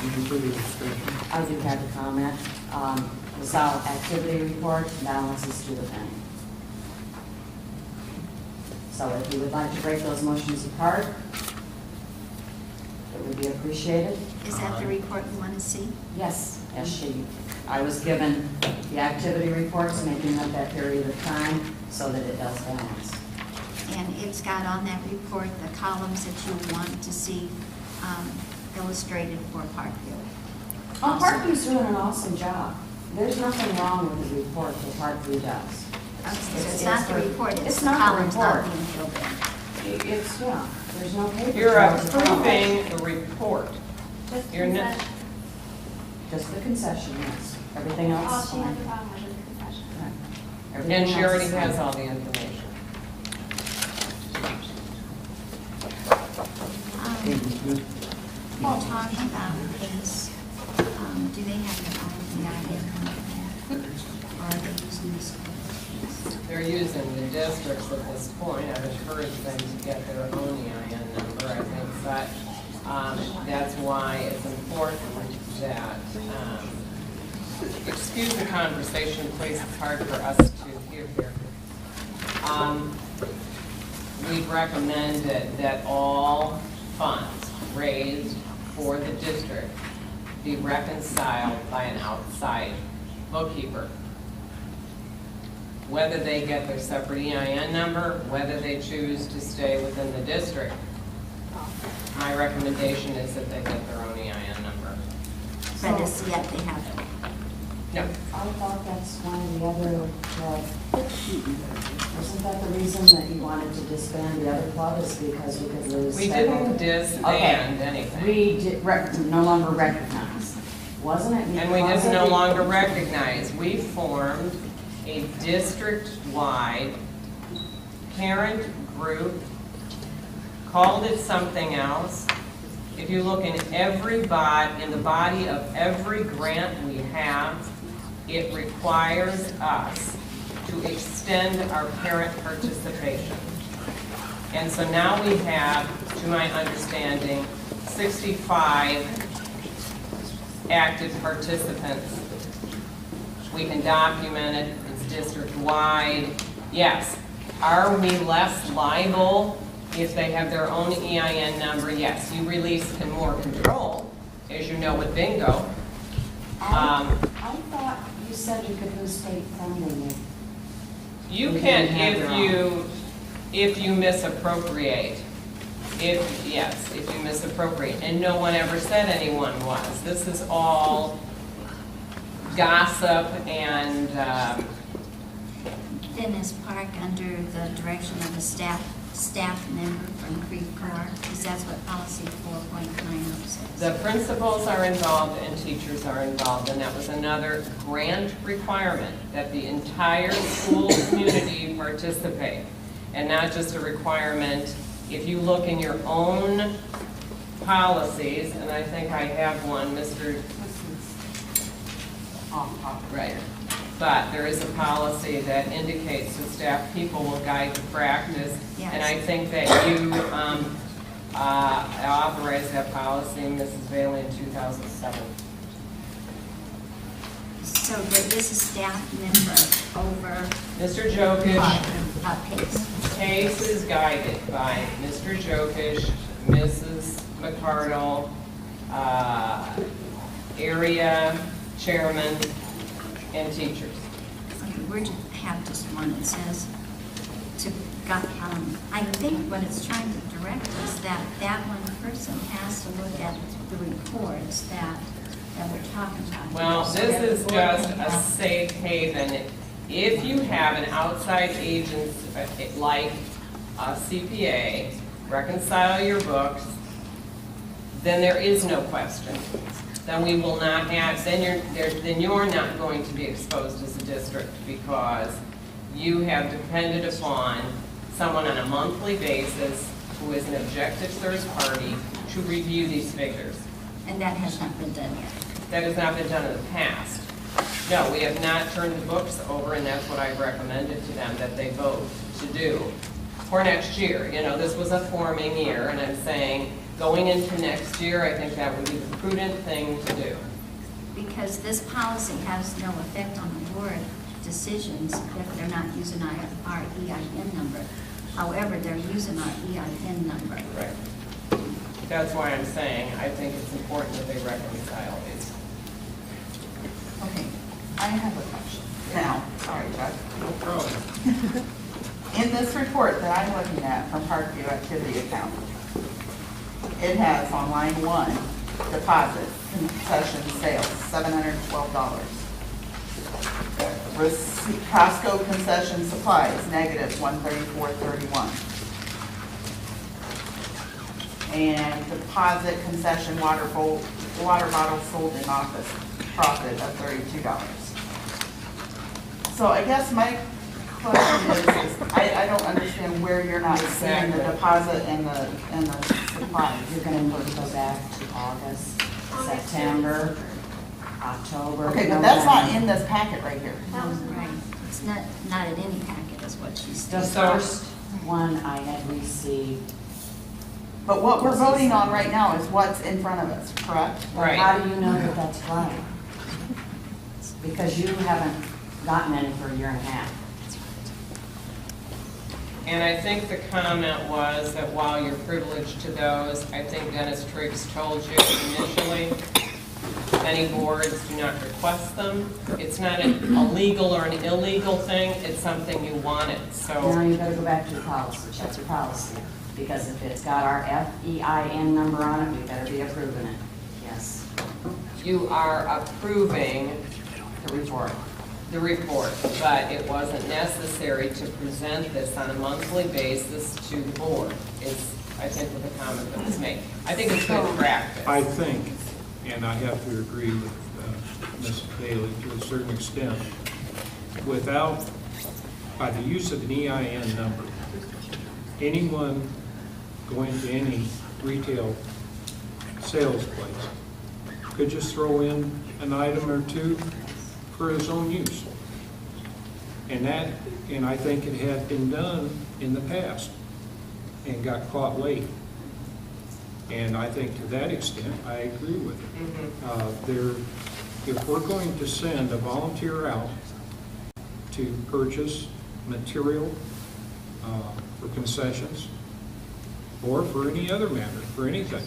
Any further discussion? I do have a comment. The solid activity report balances to the penny. So if you would like to break those motions apart, it would be appreciated. Is that the report you want to see? Yes, I was given the activity reports making up that period of time so that it does balance. And it's got on that report the columns that you want to see illustrated for Parkview. Oh, Parkview's doing an awesome job. There's nothing wrong with the report that Parkview does. Okay, so it's not the report, it's It's the not the columns not report. being filled in. It's, yeah, there's no paper. You're trail to follow. approving the report. Just You're not- concession. Just the concession, yes. Everything All else she fine. has a problem with is concession. Right. Everything And she else already is has fine. all the information. While talking about PACE, do they have their own EIN number? Or are they using this? They're using the districts at this point. I've encouraged them to get their own EIN number. I think that that's why it's important that, excuse the conversation, please, it's hard for us to hear here. We've recommended that all funds raised for the district be reconciled by an outside bookkeeper. Whether they get their separate EIN number, whether they choose to stay within the district, my recommendation is that they get their own EIN number. But as yet, they haven't. No. I thought that's one of the other, wasn't that the reason that you wanted to disband the other club is because we could lose We several? didn't disband anything. We did, no longer recognize, wasn't it? And we because didn't of no the- longer recognize. We formed a district-wide parent group, called it something else. If you look in in the body of every grant we have, it requires us to extend our parent participation. And so now we have, to my understanding, 65 active participants. We can document it, it's district-wide. Yes. Are we less liable if they have their own EIN number? Yes. You release more control, as you know with bingo. I thought you said you could lose state funding. You We can didn't have their if you misappropriate. If you misappropriate. And no one ever said anyone was. This is all gossip and Then is Park under the direction of a staff member from Creve Coeur? Because that's what policy 4.90 says. the principals are involved and teachers are involved. And that was another grant requirement, that the entire school community participate. And not just a requirement. If you look in your own policies, and I think I have one, Mr. Right. But there is a policy that indicates the staff people will guide the practice. Yes. And I think that you authorized that policy, Mrs. Bailey, in 2007. So this is staff member over Mr. Jokish, Pace. case is guided by Mr. Jokish, Mrs. McCardle, area chairman, and teachers. Okay, we just have just one that says I think what it's trying to direct is that one person has to look at the reports that we're talking about. Well, So that this is the board just can a have- safe haven. If you have an outside agent like a CPA, reconcile your books, then there is no question. Then we will not have, then you're not going to be exposed as a district because you have depended upon someone on a monthly basis who is an objective third party to review these figures. And that has not been done yet. That has not been done in the past. No, we have not turned the books over, and that's what I've recommended to them, that they vote to do for next year. You know, this was a forming year, and I'm saying, going into next year, I think that would be the prudent thing to do. Because this policy has no effect on the board decisions if they're not using our EIN number. However, they're using our EIN number. Right. That's why I'm saying, I think it's important that they reconcile these. Okay, I have a question. Now, sorry, Chuck. No problem. In this report that I'm looking at from Parkview Activity Account, it has on line 1, deposit, concession sales, $712. Receipt, Costco concession supplies, negative $134.31. And deposit concession water bottle sold in office, profit of $32. So I guess my question is I don't understand where you're not seeing the deposit and the supplies. You're going to go back to August, September, October. Okay, but that's not in this packet right here. Right. It's not in any packet is what she's The saying. first one I had received. But what we're voting on right now is what's in front of us, correct? Right. How do you know that that's right? Because you haven't gotten any for a year and a half. And I think the comment was that while you're privileged to those, I think Dennis Triggs told you initially, many boards do not request them. It's not a legal or an illegal thing, it's something you wanted, Now so. you better go back to your policy, check your policy. Because if it's got our FEIN number on it, we better be approving it. Yes. You are approving The report. the report, but it wasn't necessary to present this on a monthly basis to the board, is, I think, what the comment that was made. I think it's good practice. I think, and I have to agree with Ms. Bailey to a certain extent, by the use of an EIN number, anyone going to any retail sales place could just throw in an item or two for his own use. And I think it had been done in the past and got caught late. And I think to that extent, I agree with it. If we're going to send a volunteer out to purchase material for concessions, or for any other matter, for anything,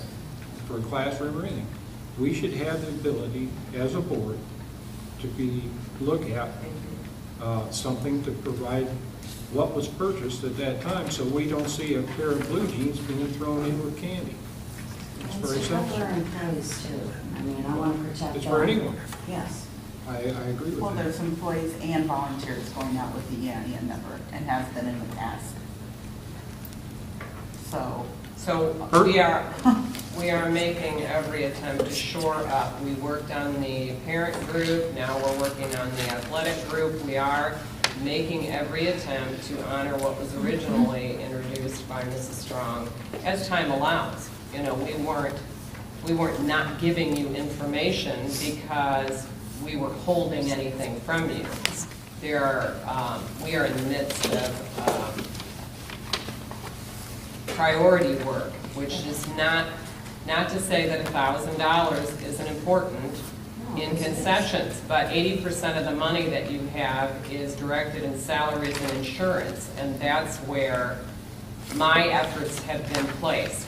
for a classroom or anything, we should have the ability as a board to look at something to provide what was purchased at that time, so we don't see a pair of blue jeans being thrown in with candy. It's very simple. We're employees too. I mean, I want to protect. It's for anyone. Yes. I agree with Well, that. there's employees and volunteers going out with the EIN number and has been in the past. So we are making every attempt to shore up. We worked on the parent group, now we're working on the athletic group. We are making every attempt to honor what was originally introduced by Mrs. Strong as time allows. You know, we weren't not giving you information because we were holding anything from you. We are in the midst of priority work, which is not to say that $1,000 isn't important in concessions, but 80% of the money that you have is directed in salaries and insurance, and that's where my efforts have been placed.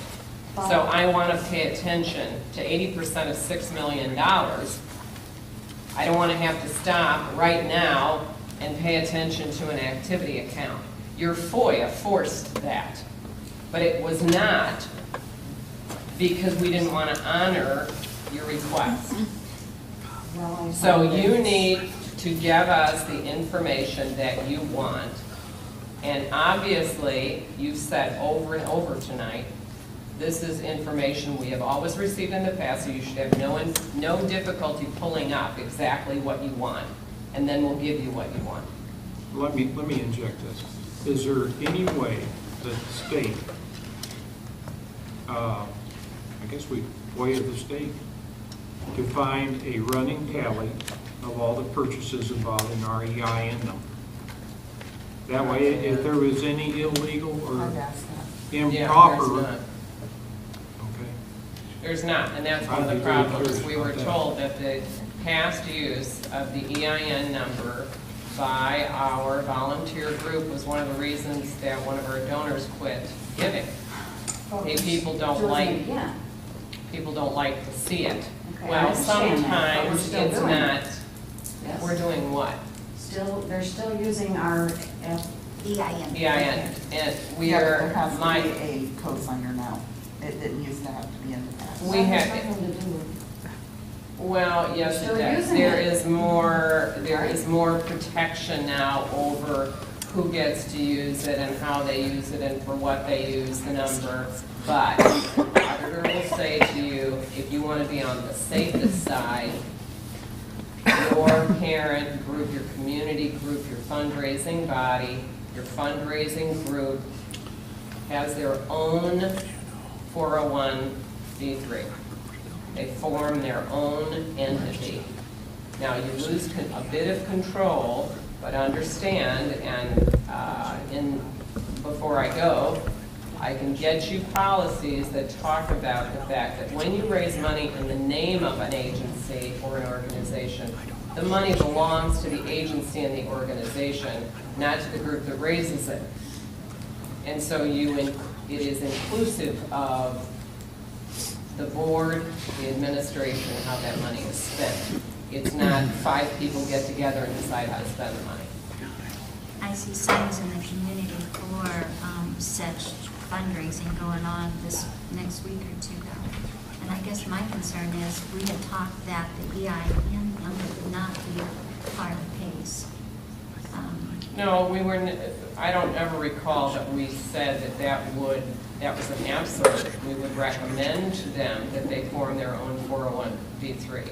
So I want to pay attention to 80% of $6 million. I don't want to have to stop right now and pay attention to an activity account. Your FOIA forced that. But it was not because we didn't want to honor your request. So you need to give us the information that you want. And obviously, you've said over and over tonight, this is information we have always received in the past, so you should have no difficulty pulling up exactly what you want. And then we'll give you what you want. Let me inject this. Is there any way that the state, I guess we FOIA the state, to find a running tally of all the purchases involving our EIN number? That way, if there was any illegal or improper. There's not, and that's one of the problems. We were told that the past use of the EIN number by our volunteer group was one of the reasons that one of our donors quit giving. People don't like to see it. Well, sometimes it's not. We're doing what? They're still using our EIN. EIN, and we Yeah, but are, there has to be a cosigner now. It didn't used to have to be in the past. we have, well, yes, it does. There is more protection now over who gets to use it and how they use it and for what they use the number. But the auditor will say to you, if you want to be on the safest side, your parent group, your community group, your fundraising body, your fundraising group has their own 401(b)(3). They form their own entity. Now, you lose a bit of control, but understand, and before I go, I can get you policies that talk about the fact that when you raise money in the name of an agency or an organization, the money belongs to the agency and the organization, not to the group that raises it. And so it is inclusive of the board, the administration, how that money is spent. It's not 5 people get together and decide how to spend the money. I see signs in the community for such fundraising going on this next week or two. And I guess my concern is we had talked that the EIN number would not be part of the PACE. No, I don't ever recall that we said that was an absolute. We would recommend to them that they form their own 401(b)(3).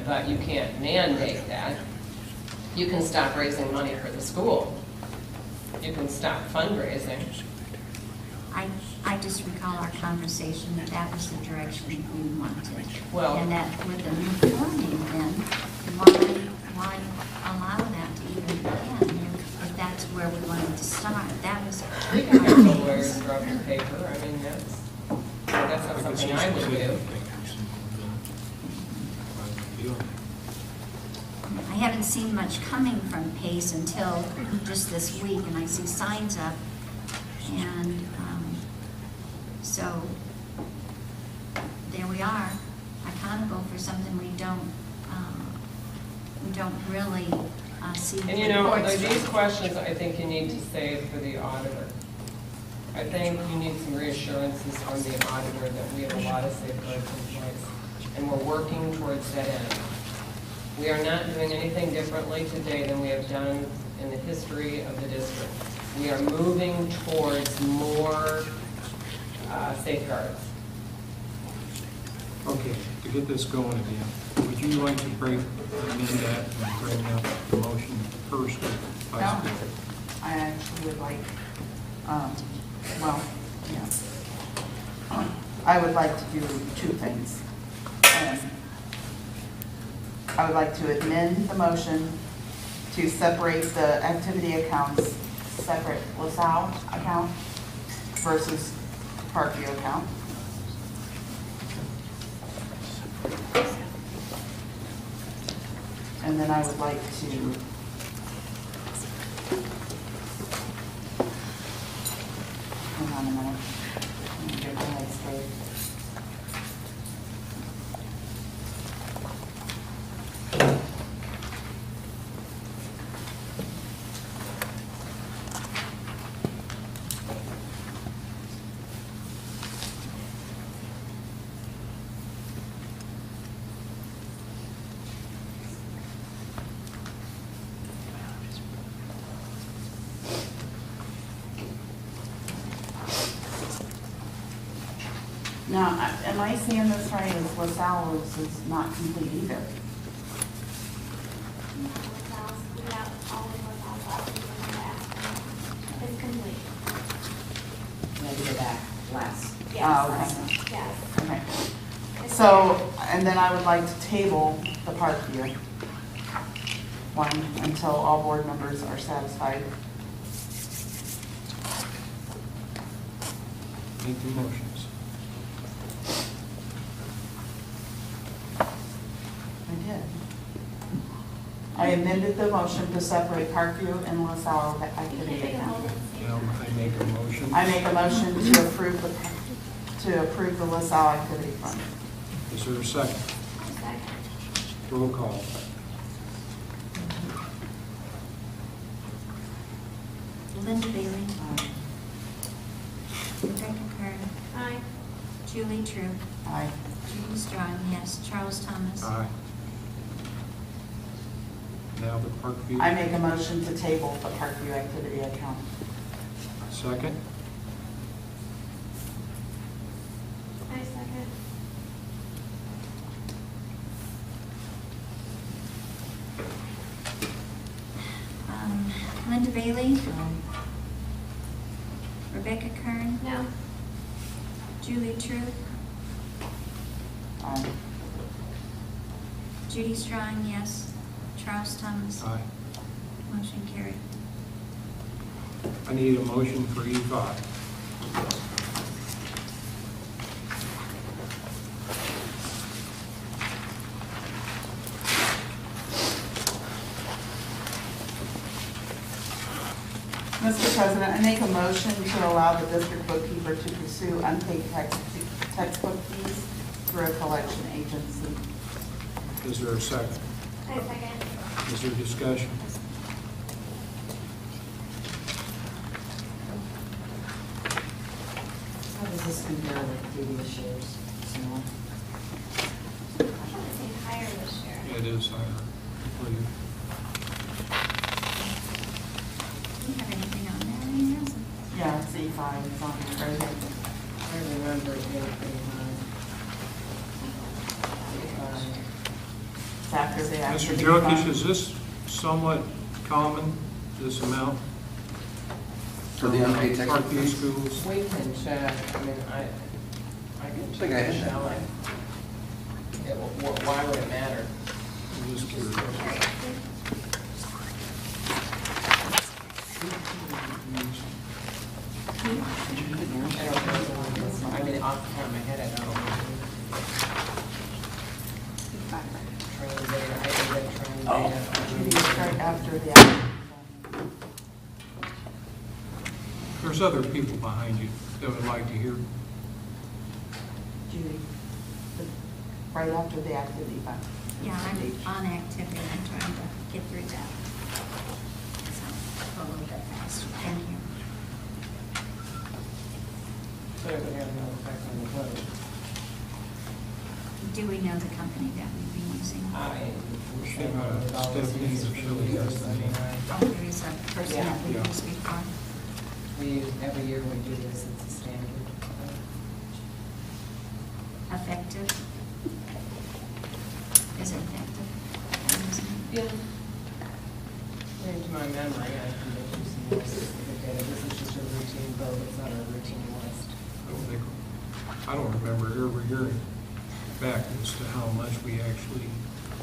But you can't mandate that. You can stop raising money for the school. You can stop fundraising. I just recall our conversation that was the direction we wanted. Well, and that with the new forming then, why allow that to even begin if that's where we wanted to start? That was lawyers drop the paper. I mean, that's That's not I could see something I would some do. city thinking. I haven't seen much coming from PACE until just this week, and I see signs up. And so there we are, accountable for something we don't really see. And you know, reports these from. questions, I think you need to save for the auditor. I think you need some reassurances from the auditor that we have a lot of safeguards in place, and we're working towards that end. We are not doing anything differently today than we have done in the history of the district. We are moving towards more safeguards. Okay, to get this going again, would you like to amend that and bring up the motion first? No, I actually would like, I would like to do two things. I would like to amend the motion to separate the activity accounts, separate LaSalle account versus Parkview account. And then I would like to hang on a minute. Let me get my head straight. Now, am I seeing this right, as LaSalle is not complete either? It's complete. Maybe go back last. Oh, okay. Yes. Okay. So, and then I would like to table the Parkview one until all board members are satisfied. Make the motions. I did. I amended the motion to separate Parkview and LaSalle activity account. Now, I make a motion. I make a motion to approve the LaSalle activity fund. Is there a second? Second. Roll call. Linda Bailey, Rebecca Kern, Aye. Julie True, Aye. Judy Strong, yes, Charles Thomas. Aye. Now the Parkview. I make a motion to table the Parkview activity account. Second. I second. Linda Bailey, Rebecca Kern, No. Julie True, Aye. Judy Strong, yes, Charles Thomas. Aye. Motion carried. I need a motion for E5. Mr. President, I make a motion to allow the district bookkeeper to pursue unpaid textbook fees through a collection agency. Is there a second? I second. Is there discussion? How does this compare with previous years? Similar? I thought it seemed higher this year. It is higher. Please. Do you have anything on there? Any reason? Yeah, it's E5, it's on here, right here. I remember it being pretty high. It's after the Mr. activity Jokic, fund. is this somewhat common, this amount? For the unpaid textbook Parkview fees? schools? We can check, I mean, I can think I check, had that. shall I? Yeah, why would it matter? I'm just curious. I don't know. I mean, off the top of my head, I Train data, I did that train Oh. data. Judy's right after the application. There's other people behind you that would like to hear. Judy, right after the activity fund. Yeah, I'm on activity, I'm trying to get through that. So, go a little bit faster. Thank you. So it would have no effect on the vote. Do we know the company that we've been using? Stephanie Shirley has the name. Oh, there is a person that we Yeah. used before. Every year we do this, it's a standard. Effective? Is it effective? Yeah. According to my memory, I can make you some more specific data. This is just a routine vote, it's not a routine list. I don't remember ever hearing back as to how much we actually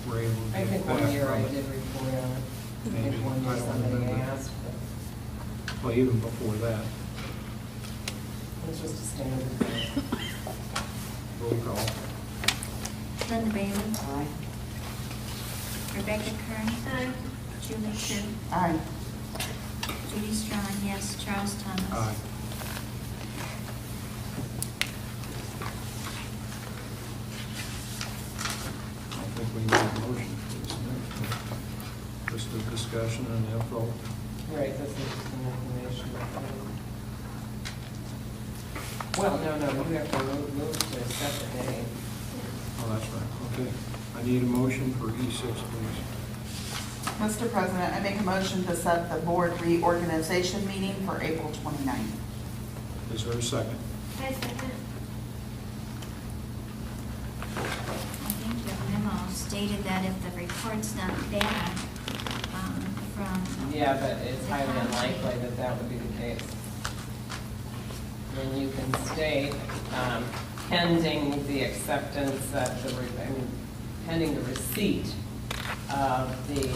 were able to I get think back one year from I it. did report on it. I Maybe. think one I year don't somebody remember. asked, but Well, even before that. it was just a standard vote. Roll call. Linda Bailey? Aye. Rebecca Kern? Aye. Julie True? Aye. Judy Strong, yes. Charles Thomas? Aye. I don't think we need a motion for this next one. Just a discussion and info. Right, this is just an information. Well, no, you have to move to a separate day. Oh, that's right, okay. I need a motion for E6, please. Mr. President, I make a motion to set the board reorganization meeting for April 29th. Is there a second? I second. I think your memo stated that if the report's not bad, from. Yeah, but it's highly unlikely that that would be the case. Then you can state, pending the acceptance of the, pending the receipt of the,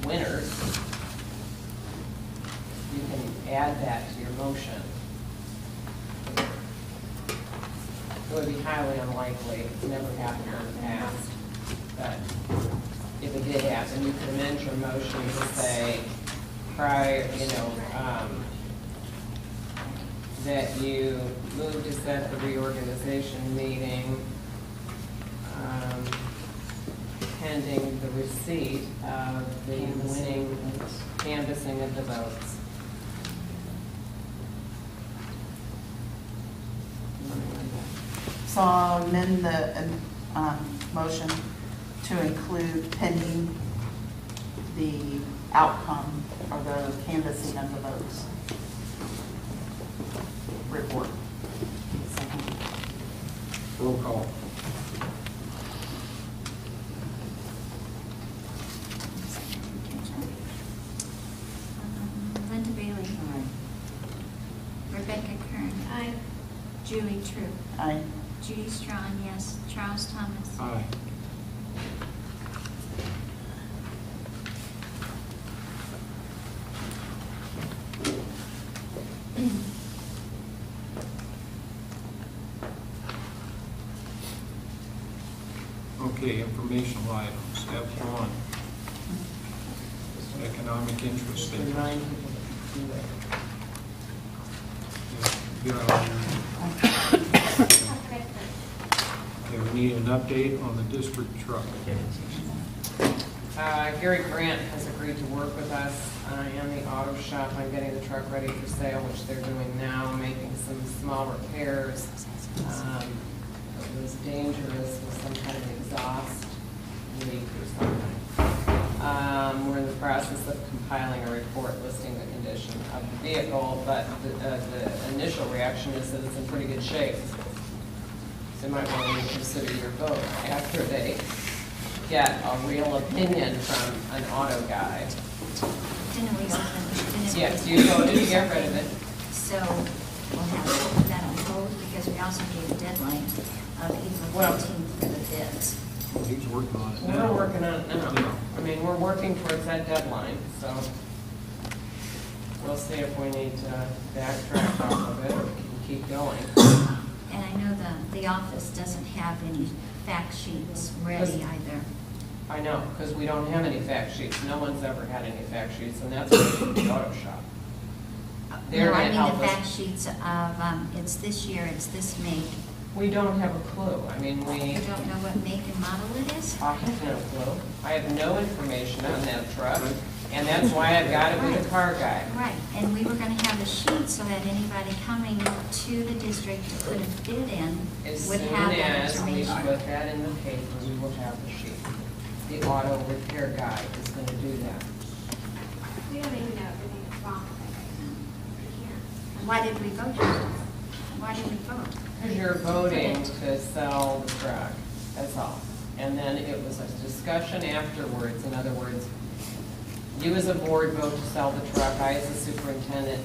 winners, you can add that to your motion. It would be highly unlikely, it's never happened in the past, but if it did happen, you could amend your motion to say, that you move to set the reorganization meeting pending the receipt of the winning canvassing of the votes. So I'll amend the motion to include pending the outcome of the canvassing of the votes report. Roll call. Linda Bailey? Aye. Rebecca Kern? Aye. Julie True? Aye. Judy Strong, yes. Charles Thomas? Aye. Okay, informational items. F1. Economic interest Just statement. remind people to do that. Get out here. Okay, we need an update on the district truck. Gary Grant has agreed to work with us in the auto shop on getting the truck ready for sale, which they're doing now, making some small repairs. It was dangerous with some kind of exhaust leak or something. We're in the process of compiling a report listing the condition of the vehicle, but the initial reaction is that it's in pretty good shape. So you might want to reconsider your vote after they get a real opinion from an auto guy. Didn't we open? Yes, you voted to get rid of it. So we'll have to put that on hold because we also gave a deadline of April Well- 15th for the bids. Well, he's working on it We're now. working on it now. Yeah. I mean, we're working towards that deadline, so we'll see if we need to backtrack off of it or keep going. And I know the office doesn't have any fact sheets ready either. I know, because we don't have any fact sheets. No one's ever had any fact sheets, and that's what the auto shop. They're No, gonna I mean help the us. fact sheets of, it's this year, it's this make. We don't have a clue. I mean, You don't know what make and model it is? I have no clue. I have no information on that truck, and that's why I've got it with a car guy. Right, and we were gonna have a sheet so that anybody coming to the district to put a bid in As would soon have that as we information. put that in the paper, we will have the sheet. The auto repair guy is gonna do that. We don't even know if anything's wrong with it. And why did we vote? Why did we vote? Because you're voting to sell the truck, that's all. And then it was a discussion afterwards. In other words, you as a board vote to sell the truck, I as a superintendent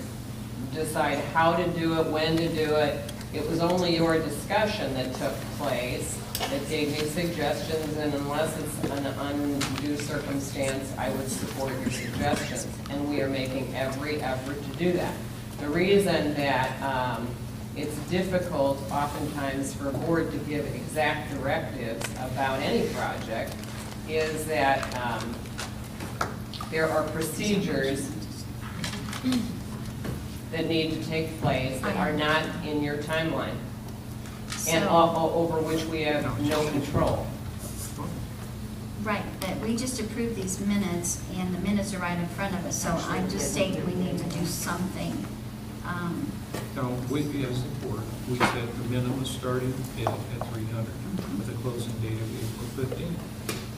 decide how to do it, when to do it. It was only your discussion that took place, that gave me suggestions, and unless it's an undue circumstance, I would support your suggestions. And we are making every effort to do that. The reason that it's difficult oftentimes for a board to give exact directives about any project is that there are procedures that need to take place that are not in your timeline and over which we have no control. Right, but we just approved these minutes, and the minutes are right in front of us, so I'm just stating we need to do something. Now, as the board, we said the minimum starting bid at 300 with a closing date of April 15th.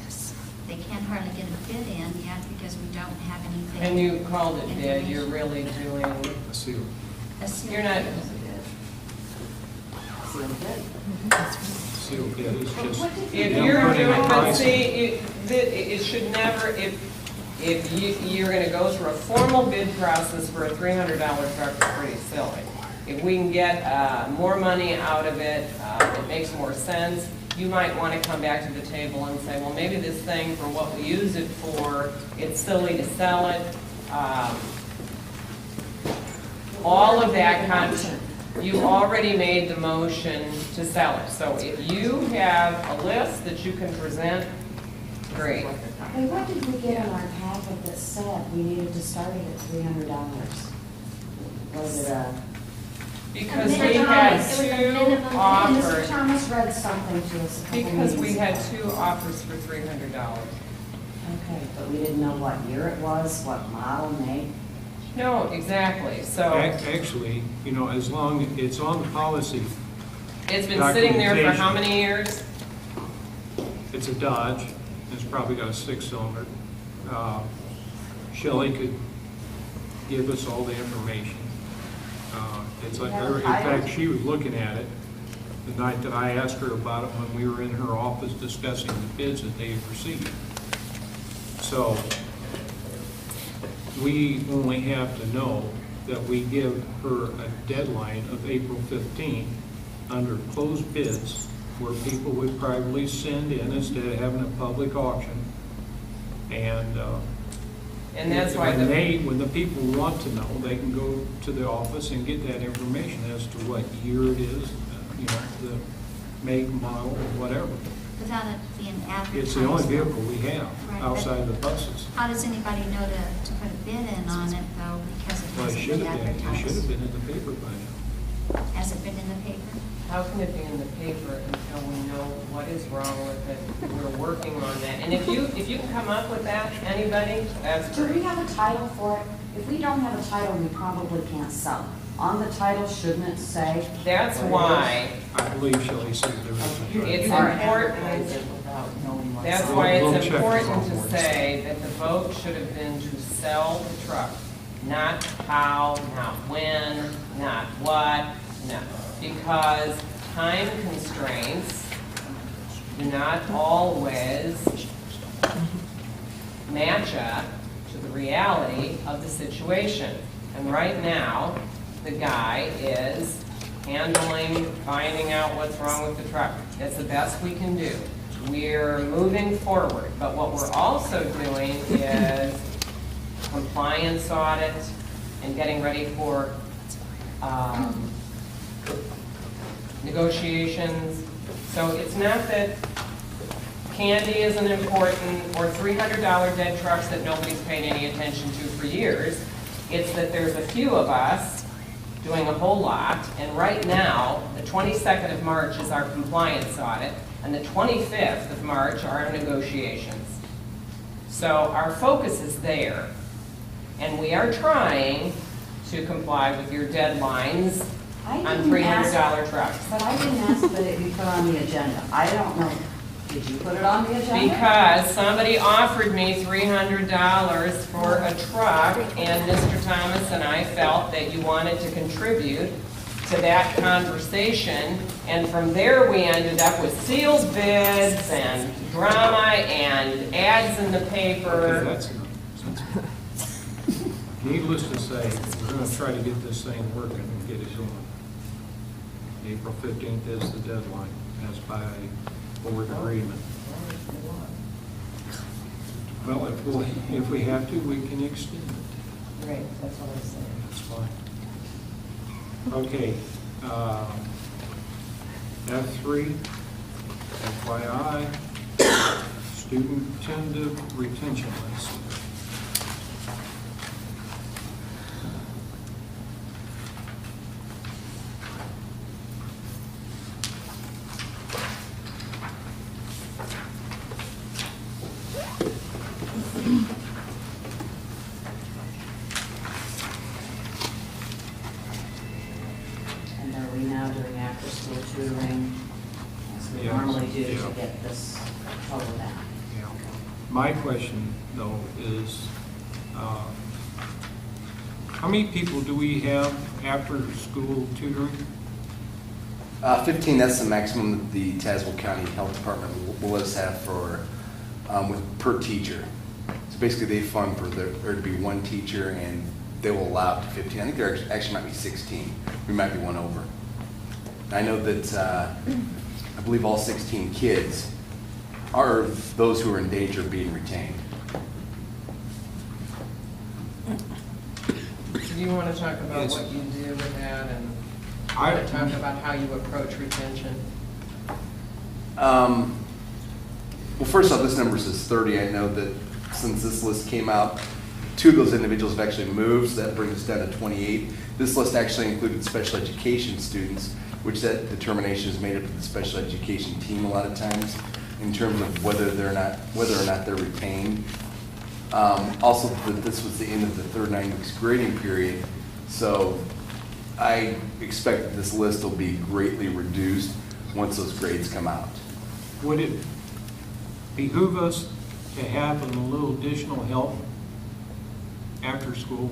Yes. They can't hardly get a bid in yet because we don't have anything. And you called it bid, you're really doing, A seal. A seal you're not, Seal bid is just. if them you're putting doing, a but price see, it should never, if you're gonna go through a formal bid process for a $300 truck, it's pretty silly. If we can get more money out of it, it makes more sense. You might want to come back to the table and say, well, maybe this thing, for what we use it for, it's silly to sell it. All of that content, you already made the motion to sell it. So if you have a list that you can present, great. Hey, what did we get in our packet that said we needed to start it at $300? Was it a? Because A we minimum, had it was a two minimum. Mr. offers, Thomas read something to us a couple because we meetings had ago. two offers for $300. Okay, but we didn't know what year it was, what model, make. No, exactly, so Actually, you know, as long as it's on the policy, it's been sitting there for how documentation. many years? it's a Dodge, it's probably got a 6-cylinder. Shelley could give us all the information. It's like, in fact, she was looking at it the night that I asked her about it when we were in her office discussing the bids that they had received. So we only have to know that we give her a deadline of April 15th under closed bids where people would privately send in instead of having a public auction. And And that's why when the people want to know, they can go to the office and get that information as to what year it is, you know, the make, model, or whatever. Without it being advertised. It's the only vehicle we have Right, outside but of the buses. How does anybody know to put a bid in on it though, because it Well, it hasn't should been have been, it should have advertised? been in the paper by now. Has it been in the paper? how can it be in the paper until we know what is wrong with it? We're working on that. And if you can come up with that, anybody, that's Do we great. have a title for it? If we don't have a title, we probably can't sell it. On the title, shouldn't it say? That's why I believe Shelley said there was a. it's All right. important, that's why We'll it's check with important all to boards. say that the vote should have been to sell the truck. Not how, not when, not what, no. Because time constraints do not always match up to the reality of the situation. And right now, the guy is handling, finding out what's wrong with the truck. That's the best we can do. We're moving forward, but what we're also doing is compliance audit and getting ready for negotiations. So it's not that candy isn't important, or $300 dead trucks that nobody's paid any attention to for years. It's that there's a few of us doing a whole lot, and right now, the 22nd of March is our compliance audit, and the 25th of March are our negotiations. So our focus is there, and we are trying to comply with your deadlines I on didn't $300 ask- trucks. But I didn't ask that it be put on the agenda. I don't know. Did you put it on the agenda? Because somebody offered me $300 for a truck, and Mr. Thomas and I felt that you wanted to contribute to that conversation, and from there we ended up with seals bids and drama and ads in the Okay, paper. that's enough. Needless to say, we're going to try to get this thing working and get it going. April 15th is the deadline, as by board agreement. Well, if we have to, we can extend it. Right, that's what I'm saying. That's fine. Okay. F3, FYI, student tentative retention list. And are we now doing after-school tutoring, as we Yes, normally do, yeah. to get this total down? Yeah. My question, though, is, how many people do we have after-school tutoring? 15, that's the maximum that the Tazewell County Health Department will let us have for, per teacher. So basically, they fund for there to be one teacher, and they will allow up to 15. I think there actually might be 16. We might be one over. I know that I believe all 16 kids are those who are in danger of being retained. Do you want to talk about Yes. what you do with that, and I- want to talk about how you approach retention? Well, first off, this number says 30. I know that since this list came out, 2 of those individuals have actually moved, so that brings us down to 28. This list actually included special education students, which that determination is made up of the special education team a lot of times in terms of whether or not they're retained. Also, this was the end of the third 9 weeks grading period, so I expect that this list will be greatly reduced once those grades come out. Would it behoove us to have a little additional help after school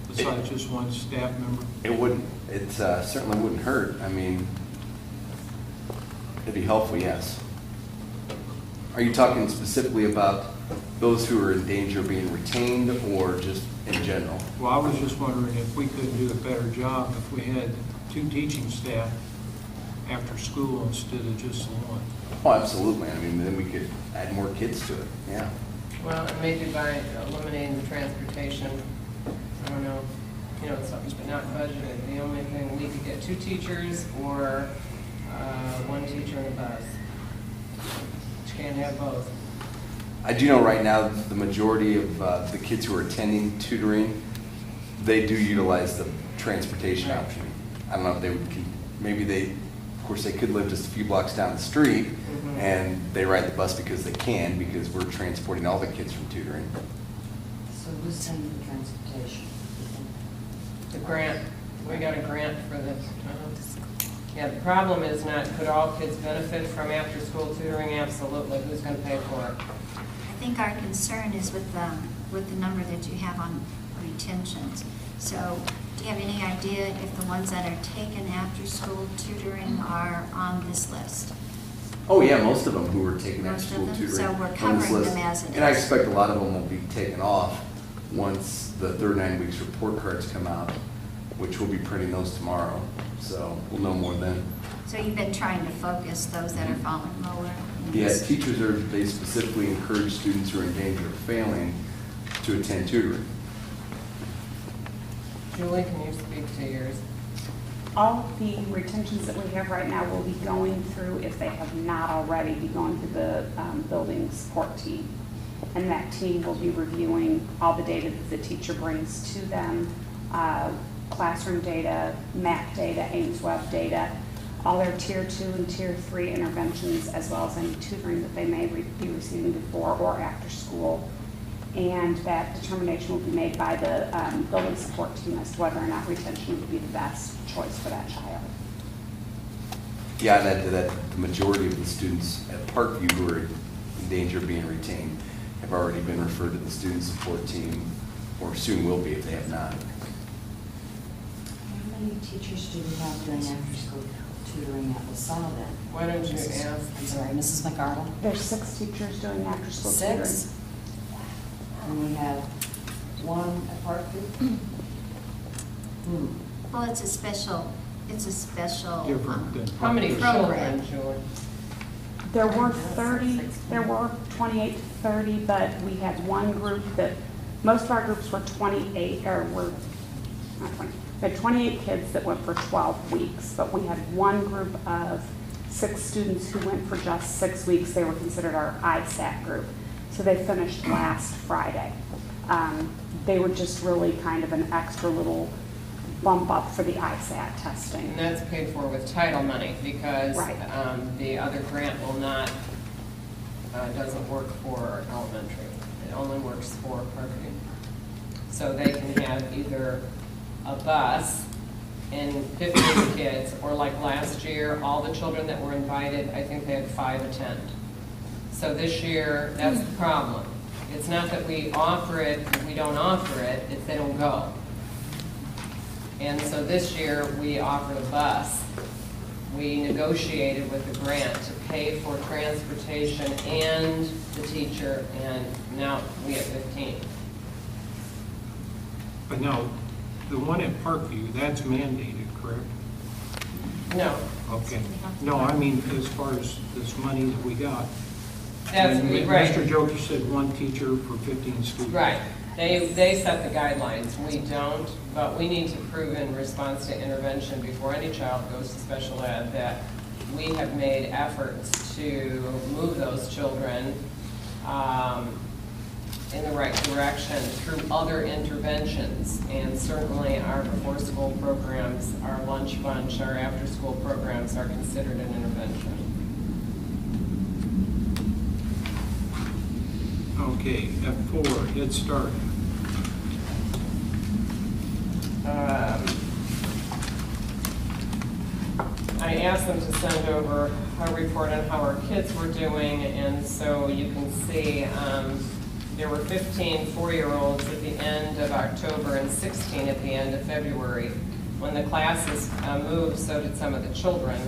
besides just one staff member? It wouldn't. It certainly wouldn't hurt. I mean, it'd be helpful, yes. Are you talking specifically about those who are in danger of being retained, or just in general? Well, I was just wondering if we couldn't do a better job if we had 2 teaching staff after school instead of just the one. Oh, absolutely. I mean, then we could add more kids to it, yeah. Well, and maybe by eliminating the transportation, I don't know, something's not budgeted. The only thing, we could get 2 teachers or 1 teacher in a bus. You can't have both. I do know right now the majority of the kids who are attending tutoring, they do utilize the transportation Right. option. I don't know if they would, maybe they, of course, they could live just a few blocks down the street, Mhm. and they ride the bus because they can, because we're transporting all the kids from tutoring. So who's sending the transportation? The grant, we got a grant for this. Yeah, the problem is not, could all kids benefit from after-school tutoring? Absolutely. Who's going to pay for it? I think our concern is with the number that you have on retentions. So do you have any idea if the ones that are taken after-school tutoring are on this list? Oh, yeah, most of them who were taking Most of after-school them? tutoring. So we're on this covering list. them as it And I is. expect a lot of them will be taken off once the third 9 weeks report cards come out, which we'll be printing those tomorrow, so we'll know more then. So you've been trying to focus those that are falling lower? in Yeah, this? teachers they specifically encourage students who are in danger of failing to attend tutoring. Julie, can you speak to yours? All of the retentions that we have right now will be going through, if they have not already, be going through the building support team. And that team will be reviewing all the data that the teacher brings to them, classroom data, MAC data, Ames Web data, all their Tier 2 and Tier 3 interventions, as well as any tutoring that they may be receiving before or after school. And that determination will be made by the building support team as to whether or not retention would be the best choice for that child. Yeah, and add to that, the majority of the students at Parkview who are in danger of being retained have already been referred to the student support team, or soon will be if they have not. How many teachers do we have doing after-school tutoring at LaSalle then? Why don't you ask? I'm sorry, Mrs. McArdle? There's 6 teachers doing after-school tutoring. 6? And we have 1 at Parkview? Well, it's a special, Different than. How many Program. children, Julie? There were 28 to 30, but we had one group that, most of our groups were 28, or were, not 20, we had 28 kids that went for 12 weeks, but we had one group of 6 students who went for just 6 weeks. They were considered our ISAT group. So they finished last Friday. They were just really kind of an extra little bump up for the ISAT testing. And that's paid for with title money because Right. The other grant will not, doesn't work for elementary. It only works for Parkview. So they can have either a bus and 15 kids, or like last year, all the children that were invited, I think they had 5 attend. So this year, that's the problem. It's not that we offer it, we don't offer it, it's they don't go. And so this year, we offered a bus. We negotiated with the grant to pay for transportation and the teacher, and now we have 15. But now, the one at Parkview, that's mandated, correct? No, Okay. No, I mean, as far as this money that we got. that's, When right. Mr. Jokey said 1 teacher for 15 students. Right. They set the guidelines. We don't, but we need to prove in response to intervention before any child goes to special ed that we have made efforts to move those children in the right direction through other interventions. And certainly our before-school programs, our lunch bunch, our after-school programs are considered an intervention. Okay, F4, Head Start. I asked them to send over a report on how our kids were doing, and so you can see there were 15 4-year-olds at the end of October and 16 at the end of February. When the classes moved, so did some of the children.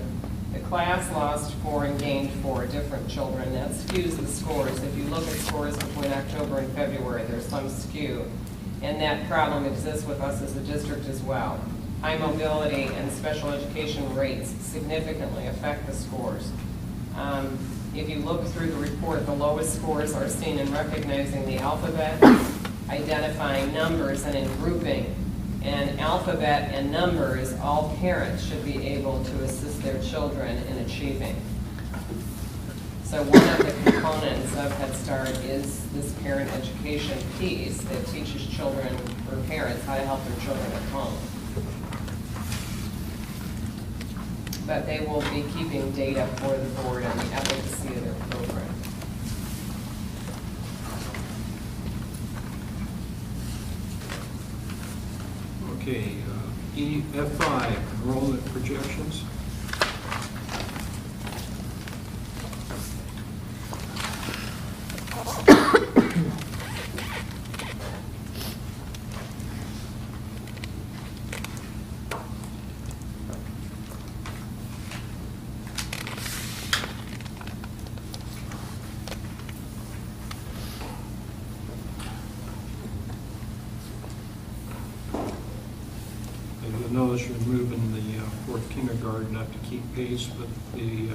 The class lost 4 and gained 4 different children. That skews the scores. If you look at scores between October and February, there's some skew. And that problem exists with us as a district as well. High mobility and special education rates significantly affect the scores. If you look through the report, the lowest scores are seen in recognizing the alphabet, identifying numbers, and in grouping. And alphabet and numbers, all parents should be able to assist their children in achieving. So one of the components of Head Start is this parent education piece that teaches children or parents how to help their children at home. But they will be keeping data for the board on the efficacy of their program. Okay, F5, enrollment projections. You'll notice you're moving the fourth kindergarten up to keep pace with the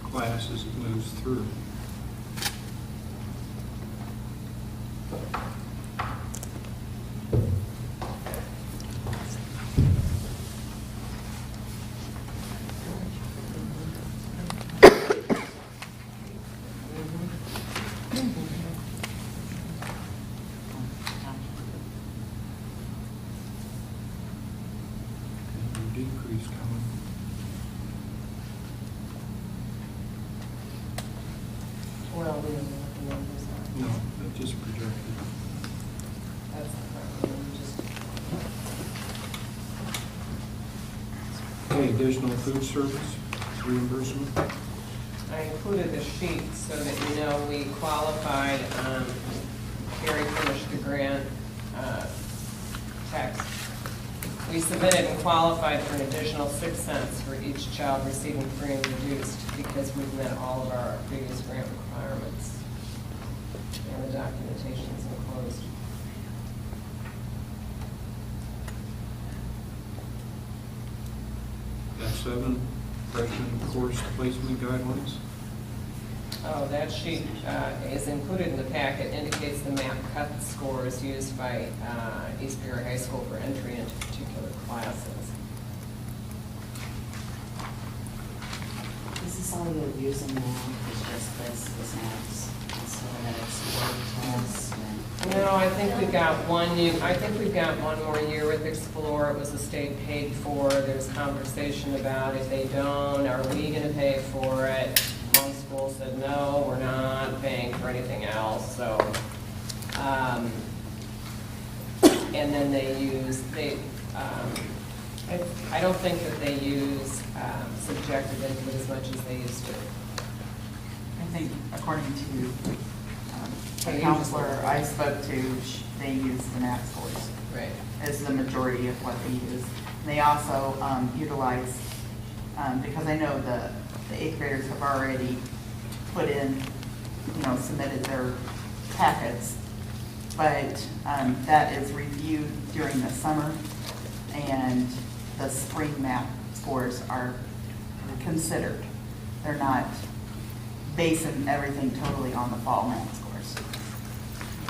class as it moves through. tell me what the numbers are. No, that's just projected. That's the problem, just. Okay, additional food service reimbursement. I included the sheet so that you know we qualified, Gary finished the grant text. We submitted and qualified for an additional 6 cents for each child receiving free and reduced because we've met all of our previous grant requirements. And the documentation is enclosed. F7, freshman course placement guidelines. Oh, that sheet is included in the packet, indicates the map cut scores used by East Peoria High School for entry into particular classes. Is this all you're using now, is just this maps, instead of that explore test? No, I think we've got one more year with Explore. It was a state paid for. There's conversation about if they don't, are we gonna pay for it? One school said, no, we're not paying for anything else, so. And then I don't think that they use subjective input as much as they used to. I think according to They the use counselor the- I spoke to, they use the MAP scores Right. as the majority of what they use. They also utilize, because I know the 8th graders have already put in, submitted their packets, but that is reviewed during the summer, and the spring MAP scores are considered. They're not basing everything totally on the fall MAP scores.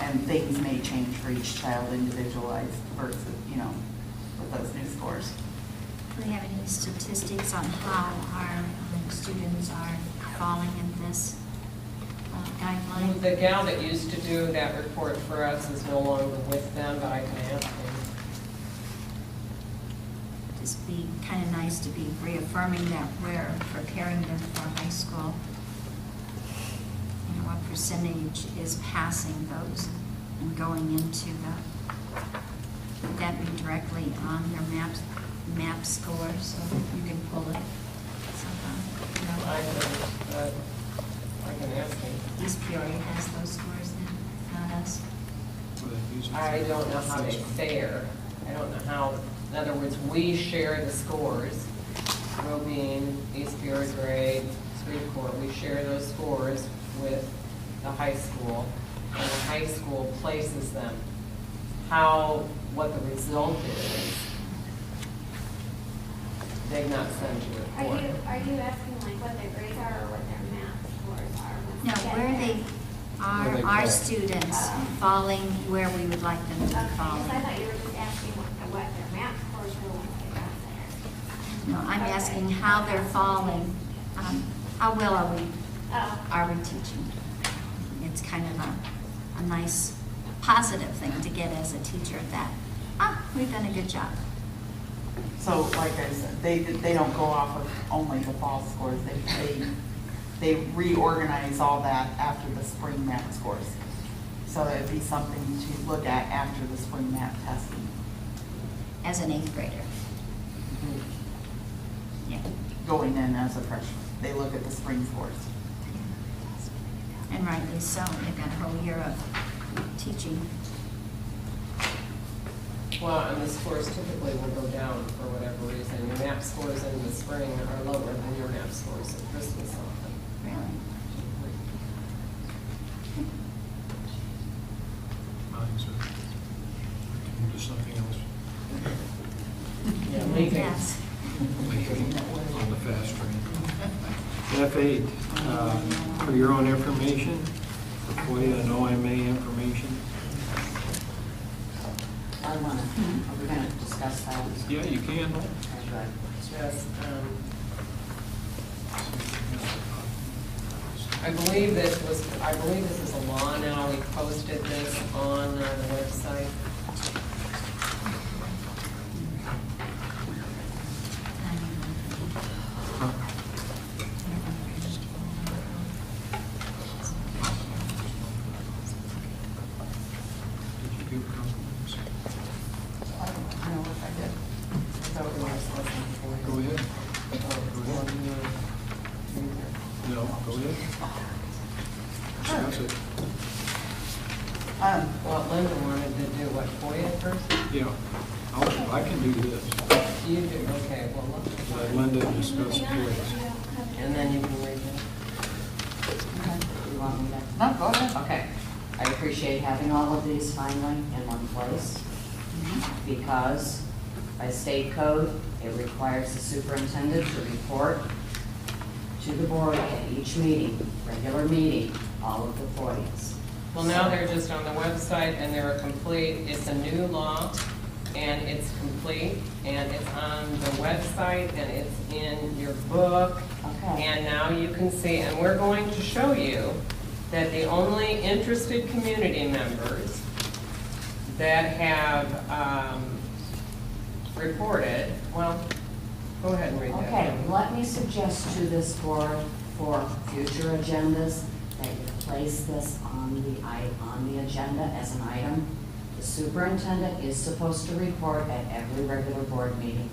And things may change for each child individualized versus, with those new scores. Do they have any statistics on how our students are falling in this guideline? The gal that used to do that report for us is no longer with them, but I can ask her. Just be kind of nice to be reaffirming that we're preparing them for high school. What percentage is passing those and going into would that be directly on their map score, so you can pull it somehow? I can ask him. East Peoria has those scores then, not us. I don't know how they fare. I don't know how, in other words, we share the scores. Robine, East Peoria grade, Creve Coeur, we share those scores with the high school, and the high school places them. What the result is, they've not sent a report. Are you asking like what their grades are or what their math scores are? No, where they Where they are, our fall. students falling where we would like them to Okay, be because falling. I thought you were just asking what their math scores were once they got there. No, I'm asking how they're falling. How well are we teaching? It's kind of a nice, positive thing to get as a teacher that, we've done a good job. So like I said, they don't go off of only the fall scores. They reorganize all that after the spring MAP scores. So it'd be something to look at after the spring MAP testing. As an 8th grader. Yeah. Going in as a freshman, they look at the spring scores. And rightly so, they've got a whole year of teaching. Well, and the scores typically will go down for whatever reason. Your MAP scores in the spring are lower than your MAP scores at Christmas often. Really? Mine's can do something else. Yeah, leaving. Yes. On the fast train. F8, for your own information, for FOIA and OMA information. Are we gonna discuss that? Yeah, you can. Okay, good. Just, I believe this is a law now. We posted this on the website. it? Discuss it. Well, Linda wanted to do what, FOIA first? Yeah, I can do this. You do, okay, well, Let Linda discuss it first. and then you can read it. You want me to? No, go ahead. Okay. I appreciate having all of these finally in one place because by state code, it requires the superintendent to report to the board at each meeting, regular meeting, all of the FOIAs. Well, now they're just on the website and they're complete, it's a new law and it's complete and it's on the website and it's in your book. Okay. And now you can see, and we're going to show you that the only interested community members that have reported, well, go ahead and read that. Okay, let me suggest to this board for future agendas that you place this on the agenda as an item. The superintendent is supposed to report at every regular board meeting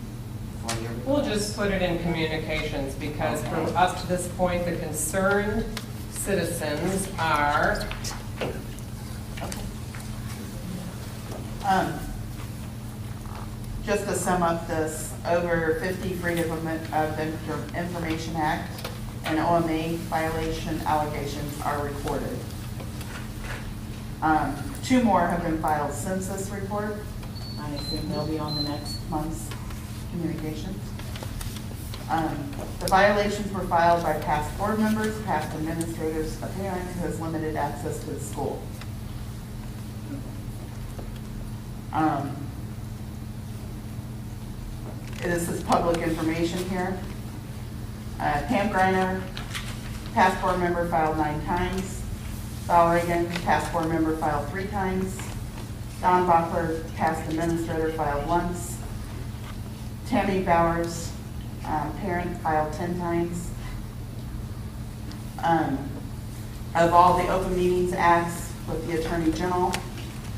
for your reports. We'll just put it in communications because from up to this point, the concerned citizens are, Just to sum up this, over 50 Freedom of Information Act and OMA violation allegations are recorded. 2 more have been filed since this report. I assume they'll be on the next month's communications. The violations were filed by past board members, past administrators, a parent who has limited access to the school. This is public information here. Pam Greiner, past board member, filed 9 times. Val Reagan, past board member, filed 3 times. Don Bachler, past administrator, filed once. Tammy Bowers, parent, filed 10 times. Of all the Open Meetings Acts with the Attorney General,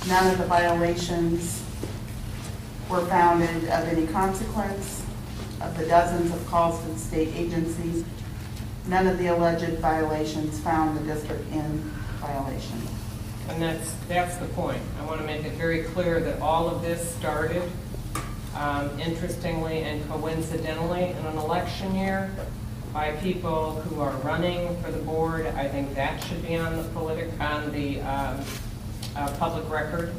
none of the violations were founded of any consequence. Of the dozens of calls to the state agencies, none of the alleged violations found the district in violation. and that's the point. I want to make it very clear that all of this started, interestingly and coincidentally, in an election year by people who are running for the board. I think that should be on the public record.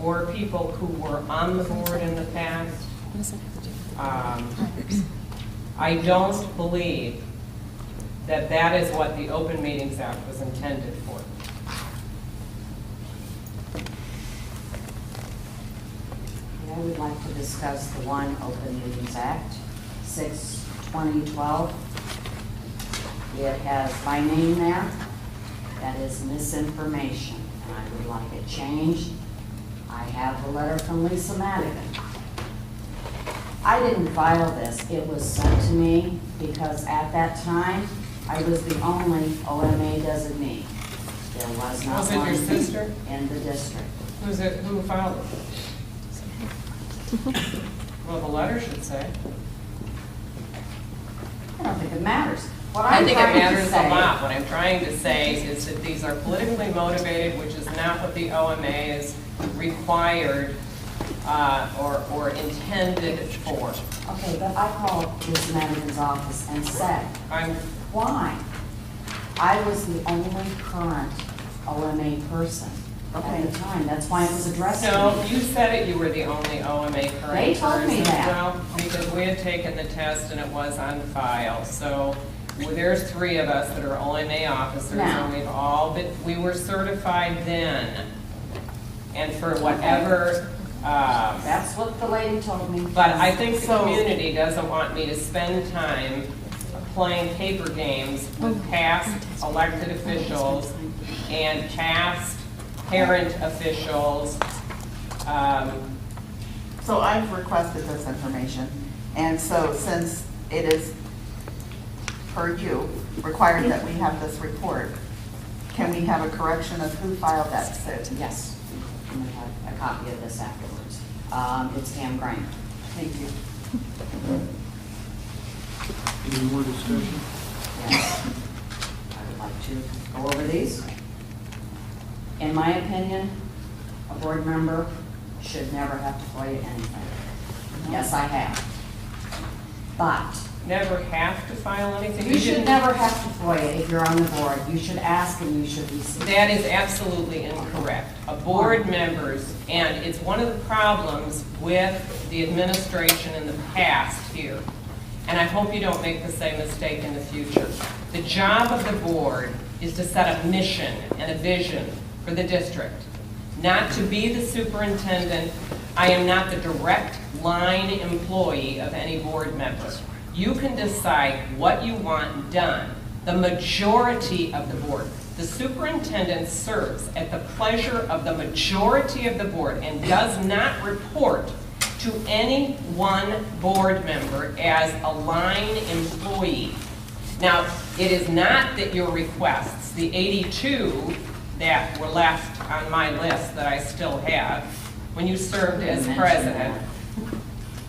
Or people who were on the board in the past. What does that have to do with I don't believe that that is what the Open Meetings Act was intended for. I would like to discuss the one Open Meetings Act, 6/2012. It has my name there. That is misinformation, and I would like it changed. I have the letter from Lisa Madigan. I didn't file this. It was sent to me because at that time, I was the only OMA designee. There was not Was it your one sister? in the district. Who filed it? Well, the letter should say. I don't think it matters. What I I'm think it trying to matters a say- lot. What I'm trying to say is that these are politically motivated, which is not what the OMA is required or intended for. Okay, but I called Ms. Madigan's office and said, why? I was the only current OMA person at the time. That's why it was addressed to me. No, you said it, you were the only OMA current person. They told me that. Well, because we had taken the test and it was on file, so there's 3 of us that are OMA officers, Now. and we were certified then. And for whatever, That's what the lady told me. but I think the So- community doesn't want me to spend time playing paper games with past elected officials and past parent officials. So I've requested this information, and so since it is, per you, required that we have this report, can we have a correction of who filed that suit? Yes, I'm going to have a copy of this afterwards. It's Pam Greiner. Thank you. Any more discussion? Yes. to go over these. In my opinion, a board member should never have to FOIA anything. Yes, I have. But Never have to file anything? you should never have to FOIA if you're on the board. You should ask and you should receive. That is absolutely incorrect. A board members, and it's one of the problems with the administration in the past here, and I hope you don't make the same mistake in the future. The job of the board is to set a mission and a vision for the district, not to be the superintendent. I am not the direct line employee of any board member. You can decide what you want done. The majority of the board, the superintendent serves at the pleasure of the majority of the board and does not report to any one board member as a line employee. Now, it is not that your requests, the 82 that were left on my list that I still have, when you served as president,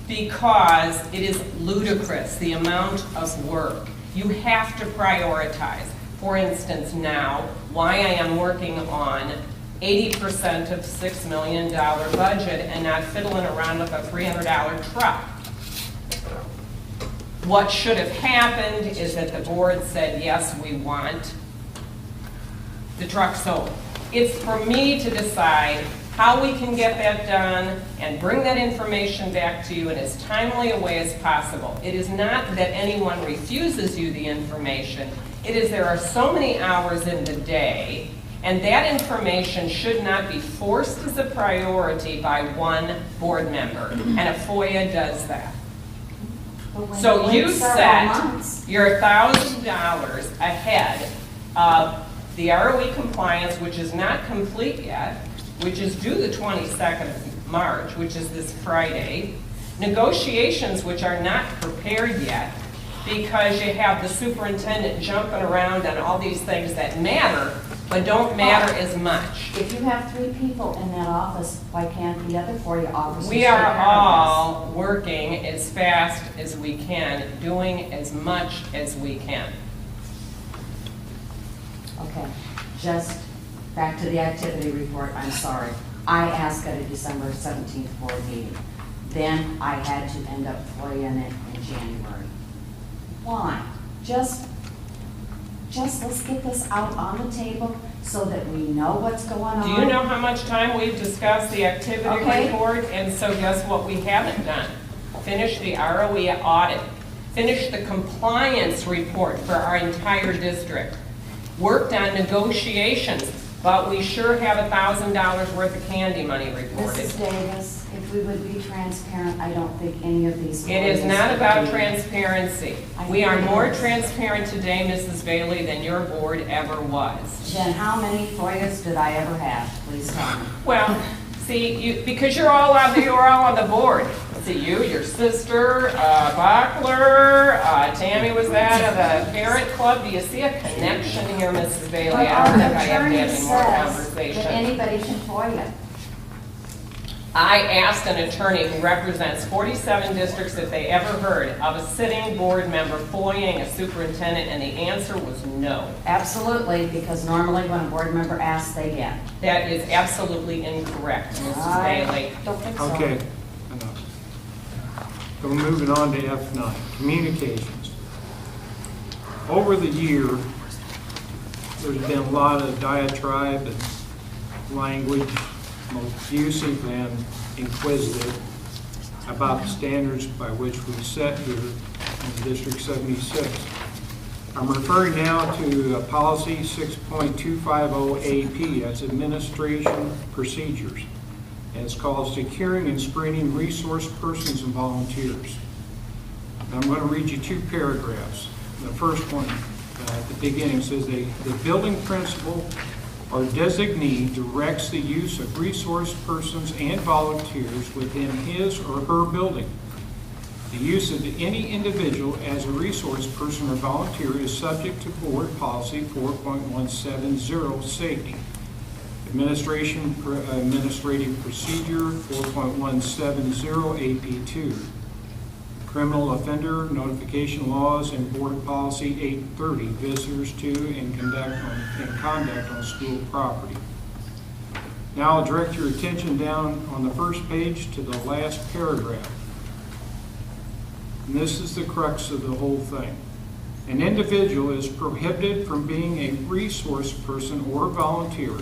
because it is ludicrous, the amount of work. You have to prioritize. For instance, now, why I am working on 80% of $6 million budget and not fiddling around with a $300 truck. What should have happened is that the board said, yes, we want the truck sold. It's for me to decide how we can get that done and bring that information back to you in as timely a way as possible. It is not that anyone refuses you the information. It is there are so many hours in the day, and that information should not be forced as a priority by one board member, and a FOIA does that. So you set your $1,000 ahead of the ROE compliance, which is not complete yet, which is due the 22nd of March, which is this Friday. Negotiations, which are not prepared yet, because you have the superintendent jumping around on all these things that matter, but don't matter as much. If you have 3 people in that office, why can't the other 40 officers? We are all working as fast as we can, doing as much as we can. Okay, just back to the activity report, I'm sorry. I asked at a December 17th board meeting. Then I had to end up FOIAing it in January. Why? Just let's get this out on the table so that we know what's going on. Do you know how much time we've discussed the activity report? And so guess what we haven't done? Finish the ROE audit. Finish the compliance report for our entire district. Worked on negotiations, but we sure have $1,000 worth of candy money reported. Mrs. Davis, if we would be transparent, I don't think any of these. It is not about transparency. We are more transparent today, Mrs. Bailey, than your board ever was. Then how many FOIAs did I ever have? Please tell me. Well, see, because you're all on the board. See, you, your sister, Bachler, Tammy was that of the Parent Club. Do you see a connection here, Mrs. Bailey? I don't think I have to have any more conversation. That anybody can FOIA. I asked an attorney who represents 47 districts if they ever heard of a sitting board member FOIAing a superintendent, and the answer was no. Absolutely, because normally when a board member asks, they get. That is absolutely incorrect, Mrs. Bailey. Don't think so. Okay, enough. So we're moving on to F9, communications. Over the year, there's been a lot of diatribe and language, most effusive and inquisitive, about the standards by which we set here in District 76. I'm referring now to policy 6.250 AP, that's administration procedures. And it's called Securing and Screening Resource Persons and Volunteers. I'm going to read you 2 paragraphs. The first one at the beginning says the building principal or designee directs the use of resource persons and volunteers within his or her building. The use of any individual as a resource person or volunteer is subject to Board Policy 4.170 Safety. Administrative Procedure 4.170 AP2. criminal offender notification laws, and Board Policy 830, visitors to and conduct on school property. Now I'll direct your attention down on the first page to the last paragraph. And this is the crux of the whole thing. An individual is prohibited from being a resource person or volunteer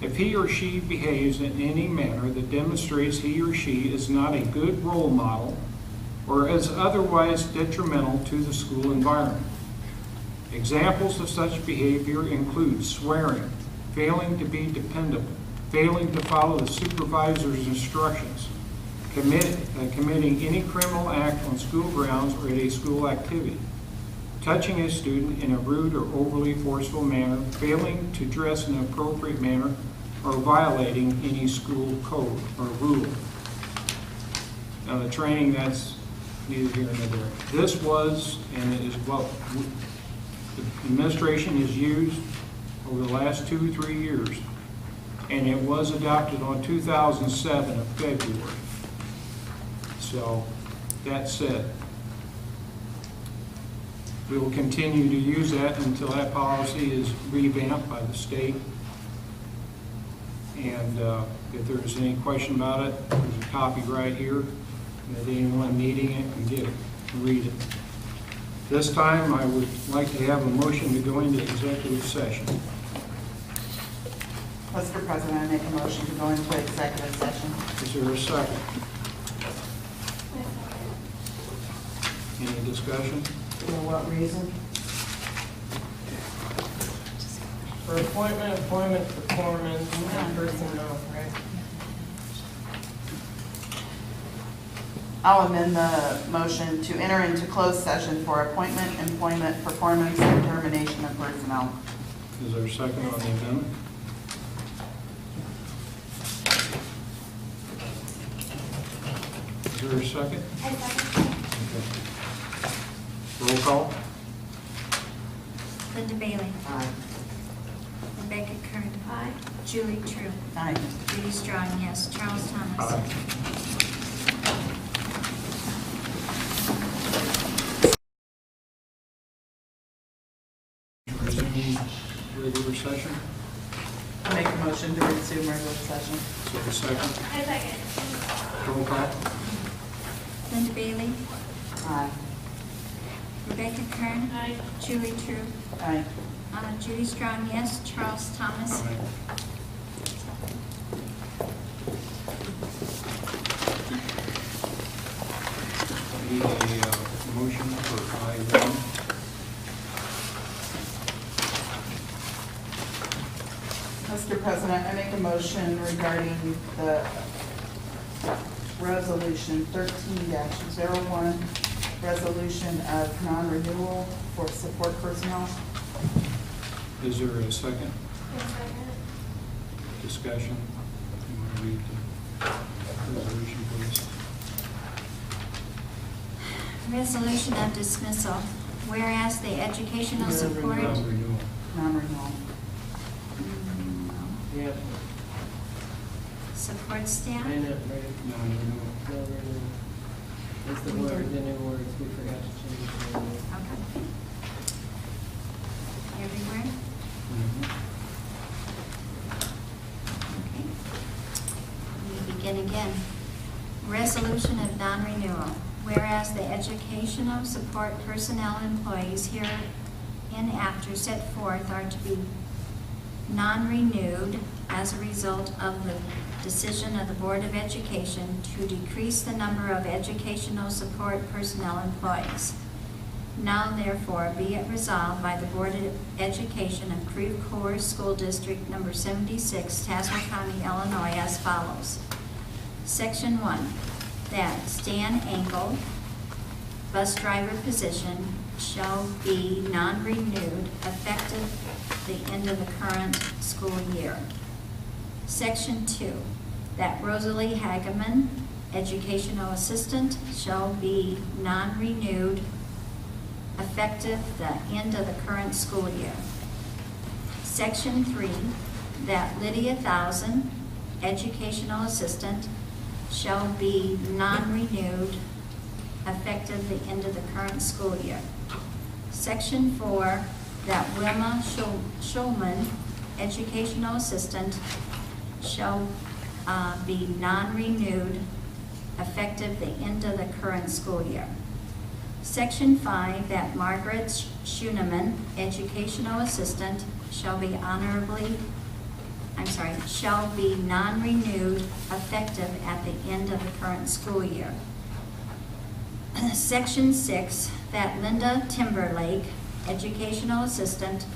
if he or she behaves in any manner that demonstrates he or she is not a good role model or is otherwise detrimental to the school environment. Examples of such behavior include swearing, failing to be dependable, failing to follow the supervisor's instructions, committing any criminal act on school grounds or at a school activity, touching a student in a rude or overly forceful manner, failing to dress in an appropriate manner, or violating any school code or rule. Now the training, that's neither here nor there. This was, and it is what the administration has used over the last 2 or 3 years, and it was adopted on 2007 of February. So that said, we will continue to use that until that policy is revamped by the state. And if there's any question about it, there's a copy right here that anyone needing it can get it and read it. This time, I would like to have a motion to go into executive session. Mr. President, I make a motion to go into executive session. Is there a second? Any discussion? For what reason? For appointment, performance, and personnel, right? I'll amend the motion to enter into closed session for appointment, employment, performance, and termination of personnel. Is there a second on the amendment? Is there a second? Okay. Roll call. Linda Bailey. Aye. Rebecca Kern. Aye. Julie True. Aye. Judy Strong, yes. Charles Thomas. Resuming regular session. I make a motion to resume regular session. Is there a second? I second. Roll call. Linda Bailey. Aye. Rebecca Kern. Aye. Julie True. Aye. Judy Strong, yes. Charles Thomas. Aye. Need a motion for I-1. Mr. President, I make a motion regarding the resolution 13-01, resolution of non-renewal for support personnel. Is there a second? Discussion? You want to read the resolution, please? Resolution of dismissal. Whereas the educational support. Non-renewal. Non-renewal. Yeah, Support staff. I know, right? Non-renewal. No, really. It's the word, the new words, we forgot to change the new word. Okay. Everywhere? Mhm. Okay. We begin again. Resolution of non-renewal. Whereas the educational support personnel employees hereinafter set forth are to be non-renewed as a result of the decision of the Board of Education to decrease the number of educational support personnel employees. Now therefore be it resolved by the Board of Education of Creve Coeur School District Number 76, Tazewell County, Illinois as follows. Section 1, that Stan Engel, bus driver position, shall be non-renewed effective the end of the current school year. Section 2, that Rosalie Hageman, educational assistant, shall be non-renewed effective the end of the current school year. Section 3, that Lydia Thousand, educational assistant, shall be non-renewed effective the end of the current school year. Section 4, that Wilma Schulman, educational assistant, shall be non-renewed effective the end of the current school year. Section 5, that Margaret Schuneman, educational assistant, shall be non-renewed effective at the end of the current school year. Section 6, that Linda Timberlake, educational assistant,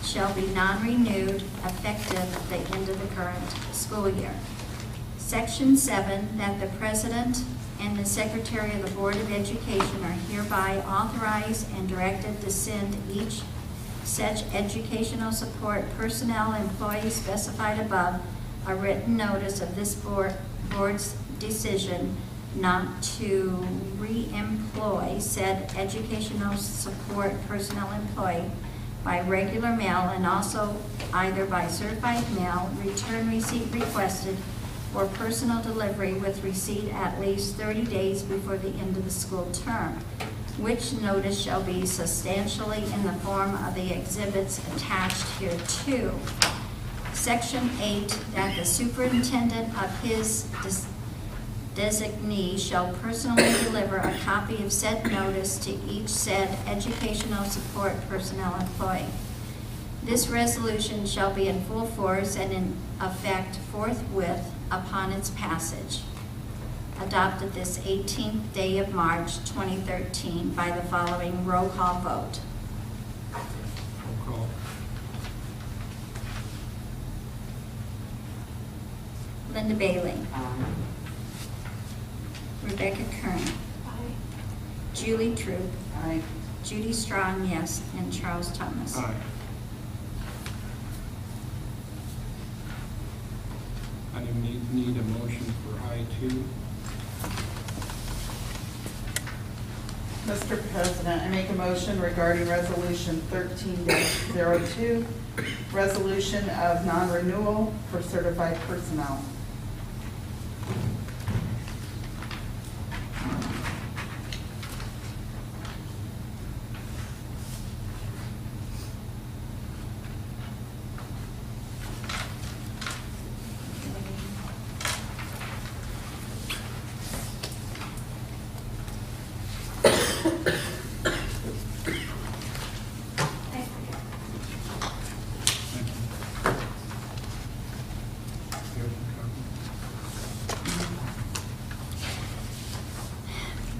shall be non-renewed effective the end of the current school year. Section 7, that the president and the secretary of the Board of Education are hereby authorized and directed to send each such educational support personnel employee specified above a written notice of this board's decision not to re-employ said educational support personnel employee by regular mail and also either by certified mail, return receipt requested, or personal delivery with receipt at least 30 days before the end of the school term, which notice shall be substantially in the form of the exhibits attached hereto. Section 8, that the superintendent of his designee shall personally deliver a copy of said notice to each said educational support personnel employee. This resolution shall be in full force and in effect forthwith upon its passage. Adopted this 18th day of March 2013 by the following roll call vote. Roll call. Linda Bailey. Rebecca Kern. Julie Troop. Aye. Judy Strong, yes, and Charles Thomas. Aye. I need a motion for I-2. Mr. President, I make a motion regarding Resolution 13-02, resolution of non-renewal for certified personnel.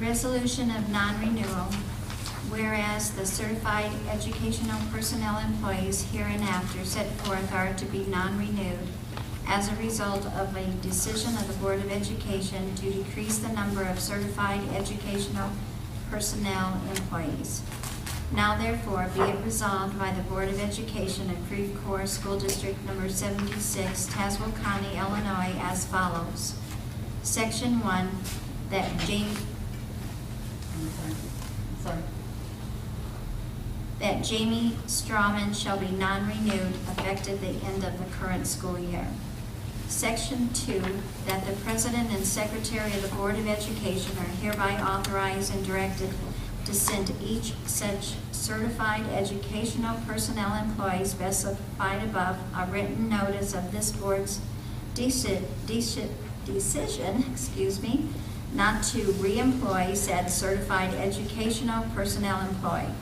Resolution of non-renewal. Whereas the certified educational personnel employees hereinafter set forth are to be non-renewed as a result of a decision of the Board of Education to decrease the number of certified educational personnel employees. Now therefore be it resolved by the Board of Education of Creve Coeur School District Number 76, Tazewell County, Illinois, as follows. Section 1, that Jamie Strawman shall be non-renewed effective the end of the current school year. Section 2, that the President and Secretary of the Board of Education are hereby authorized and directed to send each such certified educational personnel employee specified above a written notice of this board's decision, not to re-employ said certified educational personnel employee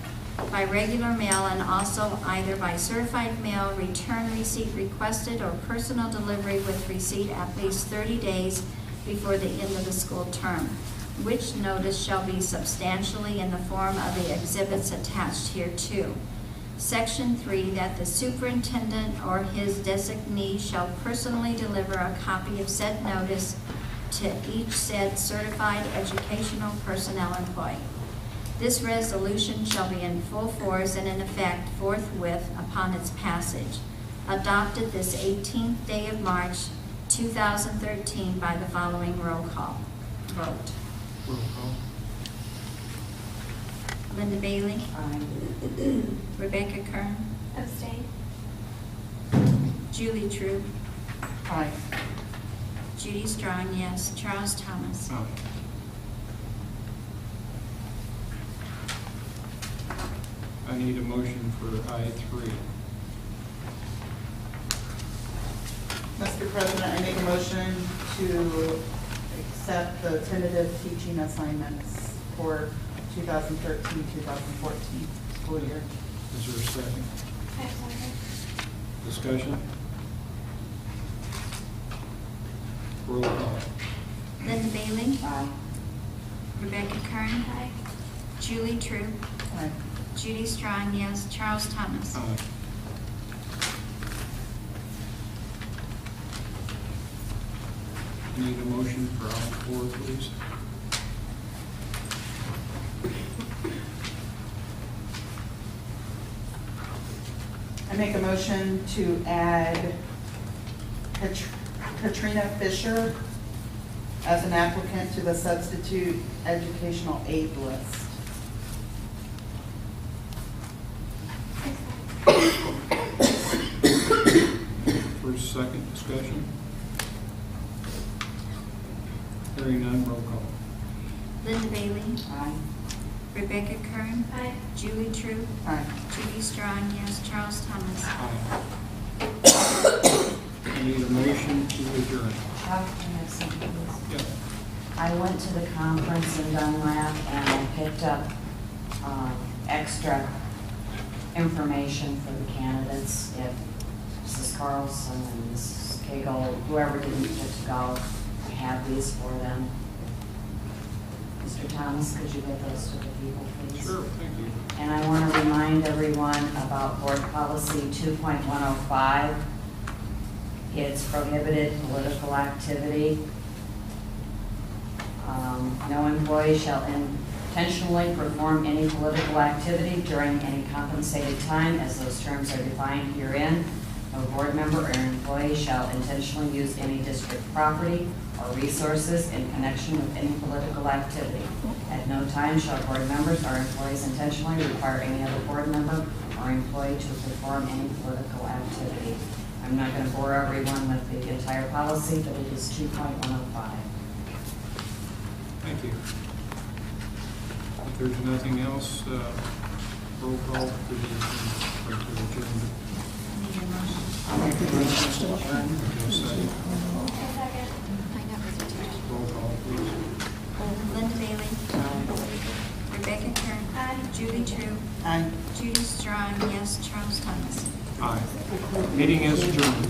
by regular mail and also either by certified mail, return receipt requested, or personal delivery with receipt at least 30 days before the end of the school term, which notice shall be substantially in the form of the exhibits attached hereto. Section 3, that the superintendent or his designee shall personally deliver a copy of said notice to each said certified educational personnel employee. This resolution shall be in full force and in effect forthwith upon its passage. Adopted this 18th day of March 2013 by the following roll call vote. Roll call. Linda Bailey. Aye. Rebecca Kern. Abstain. Julie Troop. Aye. Judy Strong, yes. Charles Thomas. Aye. I need a motion for I3. Mr. President, I make a motion to accept the tentative teaching assignments for 2013-2014 school year. Is there a second? Discussion? Roll call. Linda Bailey. Aye. Rebecca Kern. Julie True. Aye. Judy Strong, yes. Charles Thomas. Aye. Need a motion for I4, please. I make a motion to add Katrina Fisher as an applicant to the substitute educational aid list. First, second discussion. Hearing none, roll call. Linda Bailey. Aye. Rebecca Kern. Aye. Julie True. Aye. Judy Strong, yes. Charles Thomas. Aye. I need a motion to adjourn. Chuck, can I have something, please? Yep. I went to the conference in Dunlap and I picked up extra information for the candidates. If Mrs. Carlson and Mrs. Cagle, whoever didn't get to go, I have these for them. Mr. Thomas, could you get those to the people, please? Sure, thank you. And I want to remind everyone about Board Policy 2.105. It's prohibited political activity. No employee shall intentionally perform any political activity during any compensated time as those terms are defined herein. No board member or employee shall intentionally use any district property or resources in connection with any political activity. At no time shall board members or employees intentionally require any other board member or employee to perform any political activity. I'm not going to bore everyone with the entire policy, but it is 2.105. Thank you. If there's nothing else, roll call for the agenda. Need a motion. Roll call, please. Linda Bailey. Rebecca Kern. Julie True. Aye. Judy Strong, yes. Charles Thomas. Aye. Meeting is adjourned.